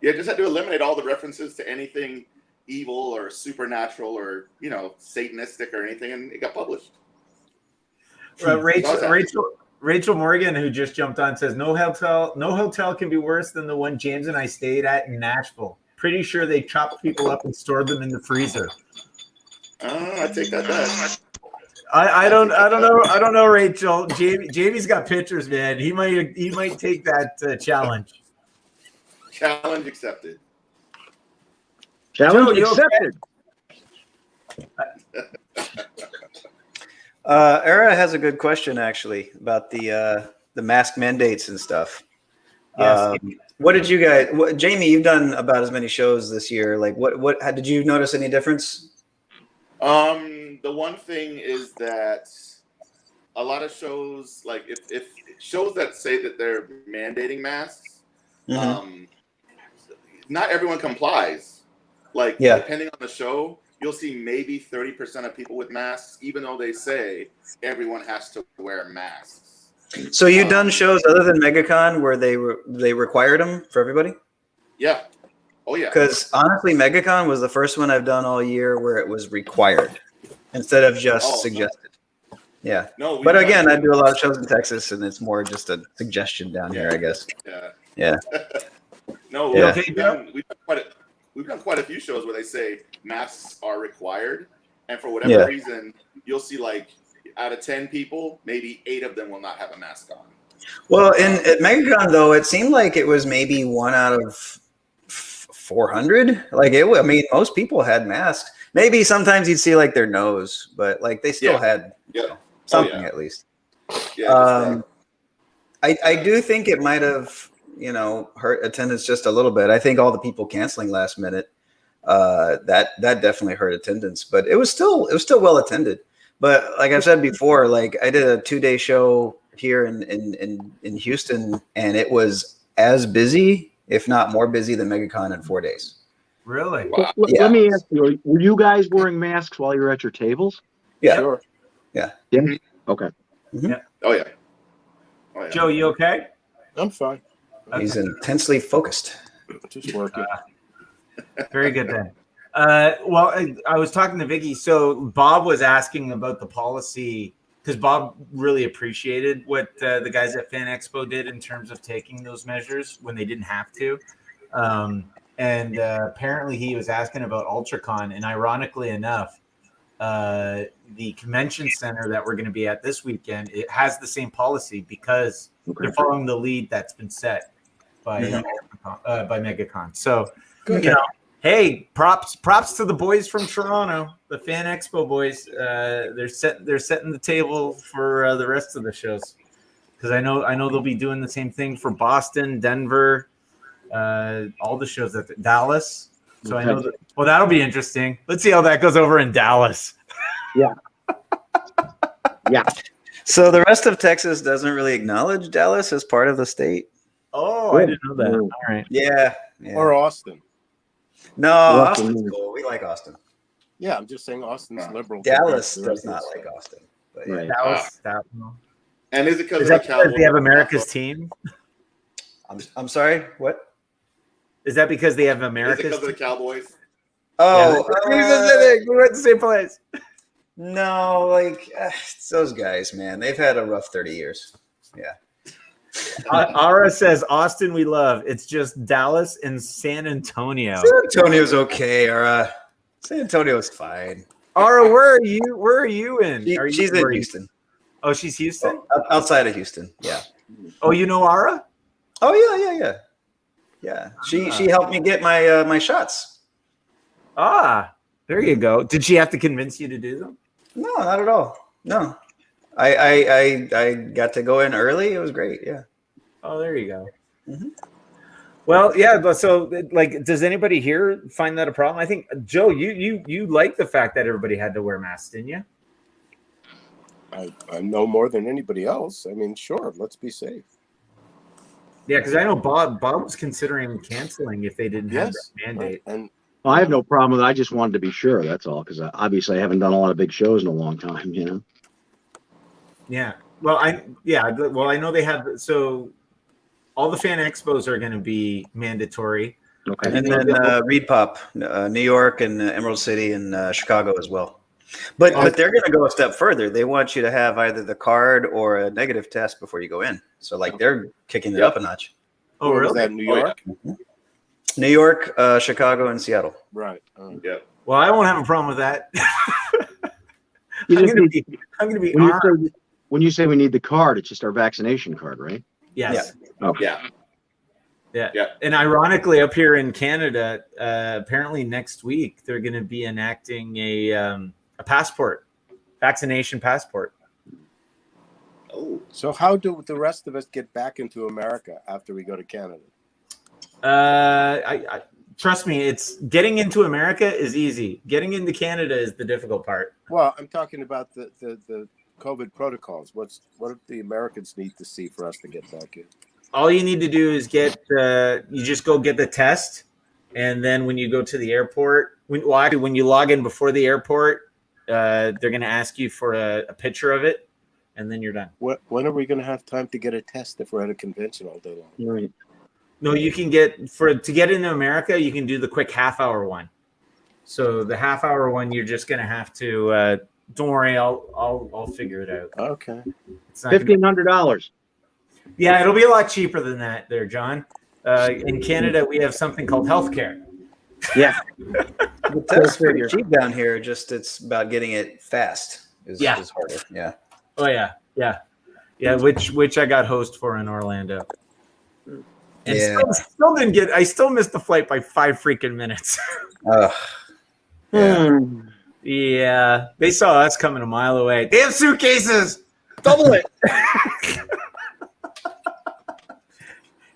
Just had to eliminate all the references to anything evil or supernatural or satanistic or anything, and it got published. Rachel Morgan, who just jumped on, says no hotel can be worse than the one James and I stayed at in Nashville. Pretty sure they chopped people up and stored them in the freezer. I take that back. I don't know, Rachel. Jamie's got pictures, man. He might take that challenge. Challenge accepted. Challenge accepted. Era has a good question actually about the mask mandates and stuff. Yes. What did you guys? Jamie, you've done about as many shows this year. Like, how did you notice any difference? The one thing is that a lot of shows, like if shows that say that they're mandating masks, not everyone complies. Like, depending on the show, you'll see maybe 30% of people with masks, even though they say everyone has to wear masks. So you've done shows other than MegaCon where they required them for everybody? Yeah. Oh yeah. Because honestly, MegaCon was the first one I've done all year where it was required instead of just suggested. No. Yeah. No. But again, I do a lot of shows in Texas, and it's more just a suggestion down here, I guess. Yeah. No. Yeah. We've done quite a few shows where they say masks are required, and for whatever reason, you'll see like out of 10 people, maybe 8 of them will not have a mask on. Well, at MegaCon though, it seemed like it was maybe 1 out of 400. Like most people had masks. Maybe sometimes you'd see like their nose, but like they still had something at least. Yeah. I do think it might have hurt attendance just a little bit. I think all the people canceling last minute, that definitely hurt attendance, but it was still well attended. But like I've said before, like I did a 2-day show here in Houston, and it was as busy, if not more busy, than MegaCon in 4 days. Really? Wow. Let me ask you: were you guys wearing masks while you were at your tables? Yeah. Sure. Yeah. Yeah. Mhm. Okay. Oh yeah. Oh yeah. Joe, you okay? I'm fine. He's intensely focused. Just working. Very good then. Well, I was talking to Vicky. So Bob was asking about the policy because Bob really appreciated what the guys at Fan Expo did in terms of taking those measures when they didn't have to. And apparently he was asking about ULTRACON. And ironically enough, the convention center that we're going to be at this weekend, it has the same policy because they're following the lead that's been set by MegaCon. So, you know, hey, props to the boys from Toronto, the Fan Expo boys. They're setting the table for the rest of the shows because I know they'll be doing the same thing for Boston, Denver, all the shows at Dallas. So I know that. Well, that'll be interesting. Let's see how that goes over in Dallas. Yeah. Yeah. So the rest of Texas doesn't really acknowledge Dallas as part of the state. Oh, I didn't know that. All right. Yeah. Or Austin. No, Austin's cool. We like Austin. Yeah, I'm just saying Austin's liberal. Dallas does not like Austin. But yeah. Right. Dallas. And is it because Is of that the because Cowboys? they have America's team? I'm sorry. What? Is that because they have Is it America's because of the team? Cowboys? Oh, We went to the same place. no, like it's those guys, man. They've had a rough 30 years. Yeah. Ara says, Austin, we love. It's just Dallas and San Antonio. San Antonio's okay. Or San Antonio's fine. Ara, where are you? Where are you in? She's in Houston. Oh, she's Houston? Outside of Houston. Yeah. Oh, you know Ara? Oh yeah. Yeah. She helped me get my shots. Ah, there you go. Did she have to convince you to do them? No, not at all. No. I got to go in early. It was great. Yeah. Oh, there you go. Mm-hmm. Well, yeah. But so, like, does anybody here find that a problem? I think Joe, you like the fact that everybody had to wear masks, didn't you? I know more than anybody else. I mean, sure, let's be safe. Yeah, because I know Bob was considering canceling if they didn't have that mandate. And Well, I have no problem with it. I just wanted to be sure. That's all, because obviously I haven't done a lot of big shows in a long time. You know. Yeah. Well, I know they have. So all the Fan Expos are going to be mandatory. Okay. And then Reed Pop, New York and Emerald City and Chicago as well. But they're going to go a step further. They want you to have either the card or a negative test before you go in. So like they're kicking it up a notch. Oh, really? Is that New York? Mm-hmm. New York, Chicago, and Seattle. Right. Yeah. Well, I won't have a problem with that. I'm going to be armed. When you say we need the card, it's just our vaccination card, right? Yes. Yeah. Okay. Yeah. Yeah. And ironically, up here in Canada, apparently next week they're going to be enacting a passport, vaccination passport. Oh. So how do the rest of us get back into America after we go to Canada? I trust me, it's getting into America is easy. Getting into Canada is the difficult part. Well, I'm talking about the COVID protocols. What do the Americans need to see for us to get back in? All you need to do is you just go get the test, and then when you go to the airport, when you log in before the airport, they're going to ask you for a picture of it, and then you're done. When are we going to have time to get a test if we're at a convention all day long? Right. No, you can to get into America, you can do the quick half-hour one. So the half-hour one, you're just going to have to. Don't worry, I'll figure it out. Okay. $1,500. Yeah, it'll be a lot cheaper than that, there, John. In Canada, we have something called healthcare. Yeah. The test's pretty cheap down here. Just it's about getting it fast. Is harder. Yeah. Oh yeah. Which I got host for in Orlando. And still didn't get. I still missed the flight by 5 freaking minutes. Yeah, they saw us coming a mile away. They have suitcases. Double it.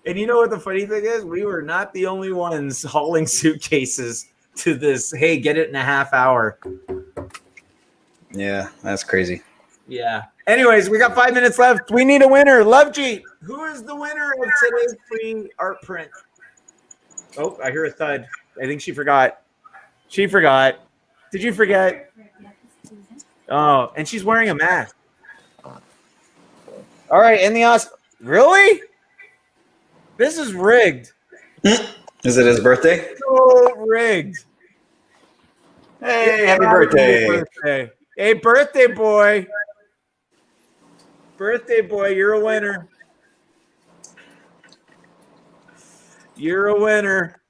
And you know what the funny thing is? We were not the only ones hauling suitcases to this. Hey, get it in a half hour. Yeah, that's crazy. Yeah. Anyways, we got 5 minutes left. We need a winner. Love Jeet. Who is the winner of today's free art print? Oh, I hear a thud. I think she forgot. She forgot. Did you forget? Oh, and she's wearing a mask. All right, and the really? This is rigged. Is it his birthday? So rigged. Hey, happy birthday. Hey, birthday boy. Birthday boy, you're a winner. You're a winner.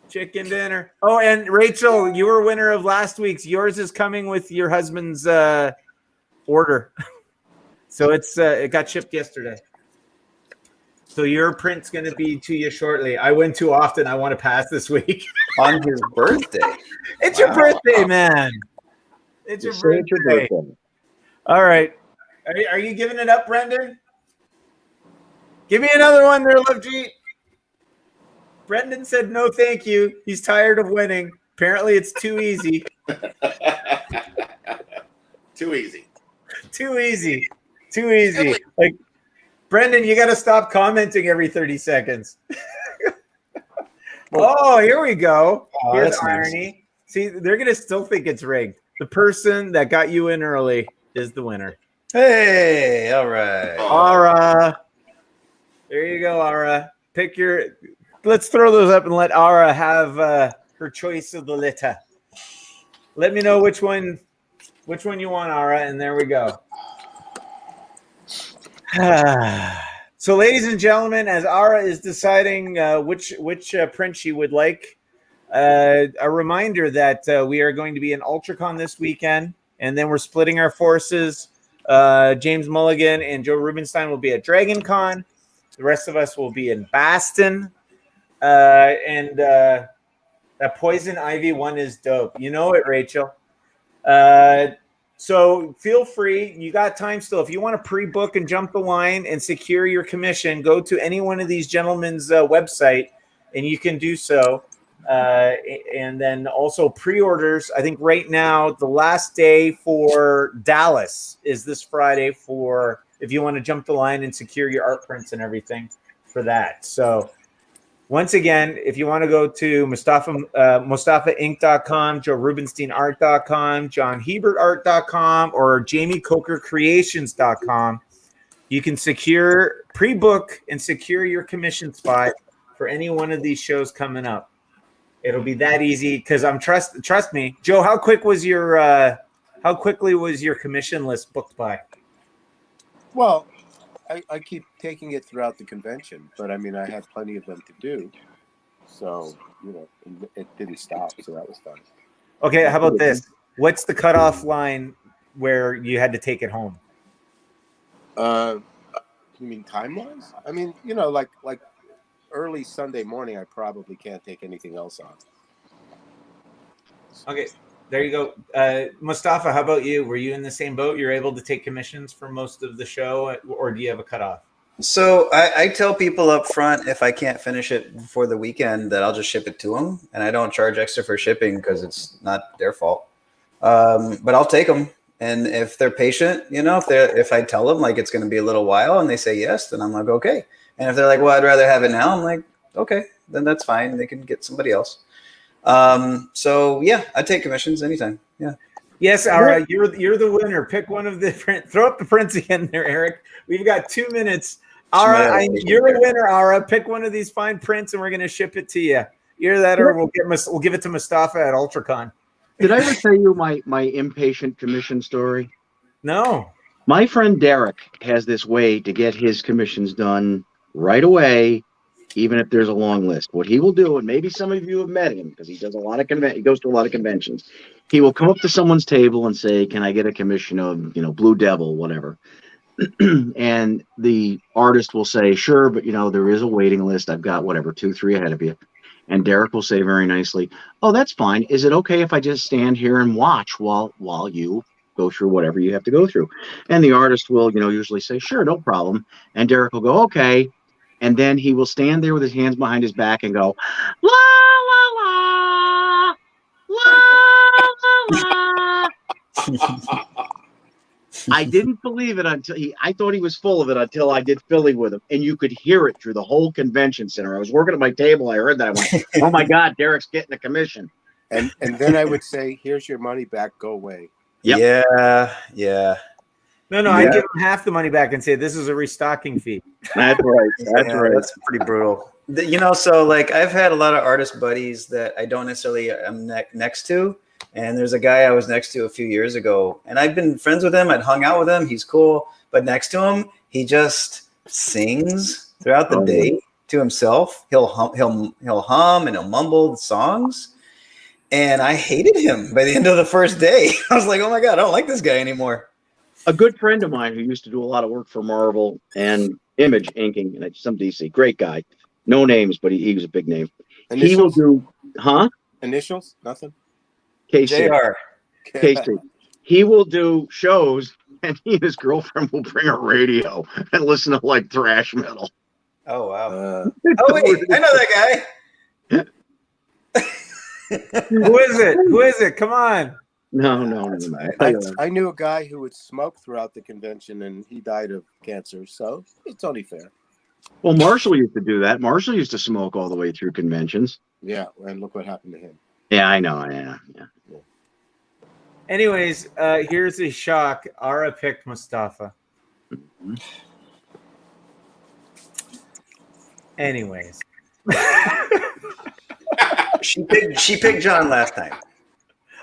Chicken dinner. Oh, and Rachel, you were winner of last week's. Yours is coming with your husband's order. So it got shipped yesterday. So your print's going to be to you shortly. I win too often. I want to pass this week. On his birthday. It's your birthday, man. It's your birthday. All right. Are you giving it up, Brendan? Give me another one there, Love Jeet. Brendan said no thank you. He's tired of winning. Apparently it's too easy. Too easy. Too easy. Too easy. Like, Brendan, you got to stop commenting every 30 seconds. Oh, here we go. Here's irony. Nice. See, they're going to still think it's rigged. The person that got you in early is the winner. Hey, all right. Ara. There you go, Ara. Pick your... Let's throw those up and let Ara have her choice of the litter. Let me know which one you want, Ara, and there we go. So, ladies and gentlemen, as Ara is deciding which print she would like, a reminder that we are going to be in ULTRACON this weekend, and then we're splitting our forces. James Mulligan and Joe Rubinstein will be at DragonCon. The rest of us will be in Boston. And that Poison Ivy one is dope. You know it, Rachel. So feel free. You got time still. If you want to pre-book and jump the line and secure your commission, go to any one of these gentlemen's website, and you can do so. And then also pre-orders. I think right now the last day for Dallas is this Friday for if you want to jump the line and secure your art prints and everything for that. So once again, if you want to go to MustafaInc.com, JoeRubinsteinArt.com, JohnHebertArt.com, or JamieCokerCreations.com, you can pre-book and secure your commission spot for any one of these shows coming up. It'll be that easy because trust me, Joe. How quickly was your commission list booked by? Well, I keep taking it throughout the convention, but I mean, I had plenty of them to do. So, it didn't stop. So that was fun. Okay. How about this? What's the cutoff line where you had to take it home? You mean time-wise? I mean, like early Sunday morning, I probably can't take anything else on. Okay. There you go. Mustafa, how about you? Were you in the same boat? You're able to take commissions for most of the show, or do you have a cutoff? So I tell people up front if I can't finish it before the weekend that I'll just ship it to them, and I don't charge extra for shipping because it's not their fault. But I'll take them, and if they're patient, if I tell them like it's going to be a little while and they say yes, then I'm like okay. And if they're like, well, I'd rather have it now, I'm like okay, then that's fine. They can get somebody else. So yeah, I take commissions anytime. Yeah. Yes, Ara, you're the winner. Pick one of the print. Throw up the prints again there, Eric. We've got 2 minutes. Ara, you're a winner, Ara. Pick one of these fine prints and we're gonna ship it to you. Either that or we'll give it to Mustafa at ULTRACON. Did I ever tell you my impatient commission story? No. My friend Derek has this way to get his commissions done right away, even if there's a long list. What he will do, and maybe some of you have met him because he does he goes to a lot of conventions. He will come up to someone's table and say, "Can I get a commission of, Blue Devil, whatever?" And the artist will say, "Sure, but there is a waiting list. I've got 2, 3 ahead of you." And Derek will say very nicely, "Oh, that's fine. Is it okay if I just stand here and watch while you go through whatever you have to go through?" And the artist will, usually say, "Sure, no problem." And Derek will go, "Okay." And then he will stand there with his hands behind his back and go, "La, la, la, la, la, la." I didn't believe it until I thought he was full of it until I did Philly with him. And you could hear it through the whole convention center. I was working at my table. I heard that. I went, oh my God, Derek's getting a commission. And then I would say, here's your money back. Go away. Yep. Yeah. No, I give him half the money back and say this is a restocking fee. That's right. That's pretty brutal. So like I've had a lot of artist buddies that I don't necessarily am next to. And there's a guy I was next to a few years ago, and I've been friends with him. I'd hung out with him. He's cool. But next to him, he just sings throughout the day to himself. He'll hum and he'll mumble the songs. And I hated him by the end of the first day. I was like, oh my God, I don't like this guy anymore. A good friend of mine who used to do a lot of work for Marvel and Image inking and some DC, great guy. No names, but he was a big name. Initials? He will do, Initials? Nothing? KC. JR. KC. He will do shows, and he and his girlfriend will bring a radio and listen to like thrash metal. Oh wow! Oh wait, I know that guy. Who is it? Who is it? Come on! No. I knew a guy who would smoke throughout the convention, and he died of cancer. So it's only fair. Well, Marshall used to do that. Marshall used to smoke all the way through conventions. Yeah, and look what happened to him. Yeah, I know. Yeah. Anyways, here's a shock. Ara picked Mustafa. Anyways. She picked John last time.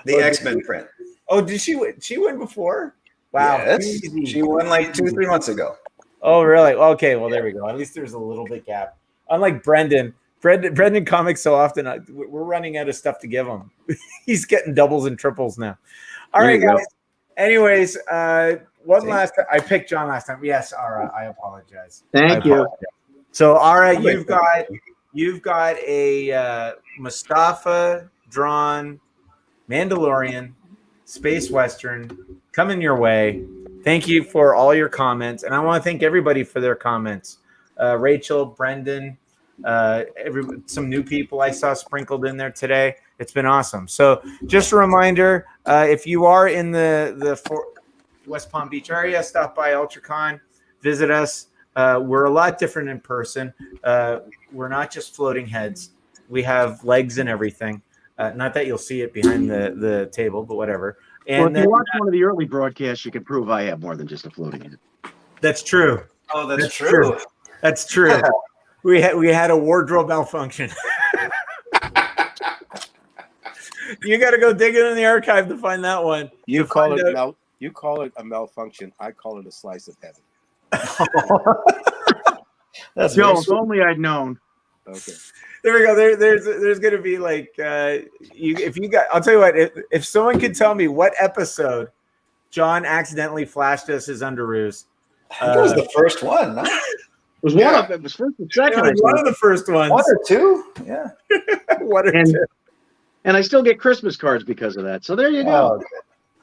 The X-Men print. Oh, did she win? She won before? Wow. Yes. She won like 2-3 months ago. Oh, really? Okay, well, there we go. At least there's a little bit gap. Unlike Brendan comics so often, we're running out of stuff to give him. He's getting doubles and triples now. All right, guys. Anyways, one last time. I picked John last time. Yes, Ara, I apologize. Thank you. So, Ara, you've got a Mustafa drawn Mandalorian space western coming your way. Thank you for all your comments, and I want to thank everybody for their comments. Rachel, Brendan, some new people I saw sprinkled in there today. It's been awesome. So just a reminder, if you are in the West Palm Beach area, stop by ULTRACON, visit us. We're a lot different in person. We're not just floating heads. We have legs and everything. Not that you'll see it behind the table, but whatever. And if you watch one of the early broadcasts, you can prove I have more than just a floating head. That's true. Oh, that's true. That's true. We had a wardrobe malfunction. You got to go dig it in the archive to find that one. You call it a malfunction. I call it a slice of heaven. That's Joe. If only I'd known. Okay. There we go. There's going to be like I'll tell you what. If someone could tell me what episode John accidentally flashed us his underoos. That was the first one. No? It was one of them. It was first and second. It was one of the first ones. One or two. Yeah. One or two. And I still get Christmas cards because of that. So there you go. Oh,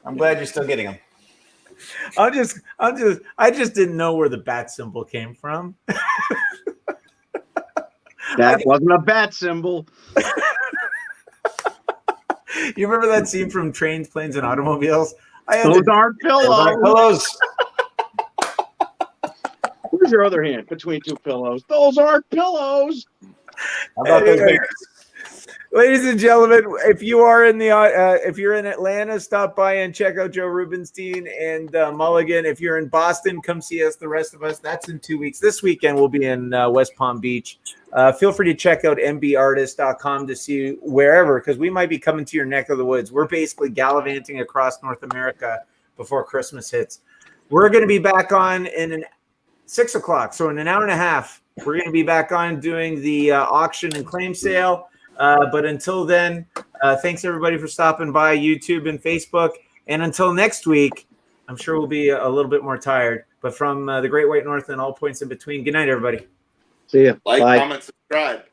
I'm glad you're still getting them. I just didn't know where the bat symbol came from. That wasn't a bat symbol. You remember that scene from Trains, Planes, and Automobiles? Those aren't pillows. Where's your other hand between two pillows? Those aren't pillows. How about those bears? Ladies and gentlemen, if you are in if you're in Atlanta, stop by and check out Joe Rubinstein and Mulligan. If you're in Boston, come see us. The rest of us, that's in 2 weeks. This weekend, we'll be in West Palm Beach. Feel free to check out MBartist.com to see wherever, because we might be coming to your neck of the woods. We're basically gallivanting across North America before Christmas hits. We're going to be back on in 6 o'clock. So in an hour and a half, we're going to be back on doing the auction and claim sale. But until then, thanks everybody for stopping by YouTube and Facebook. And until next week, I'm sure we'll be a little bit more tired. But from the Great White North and all points in between, good night, everybody. See ya. Like, Bye. comment, subscribe.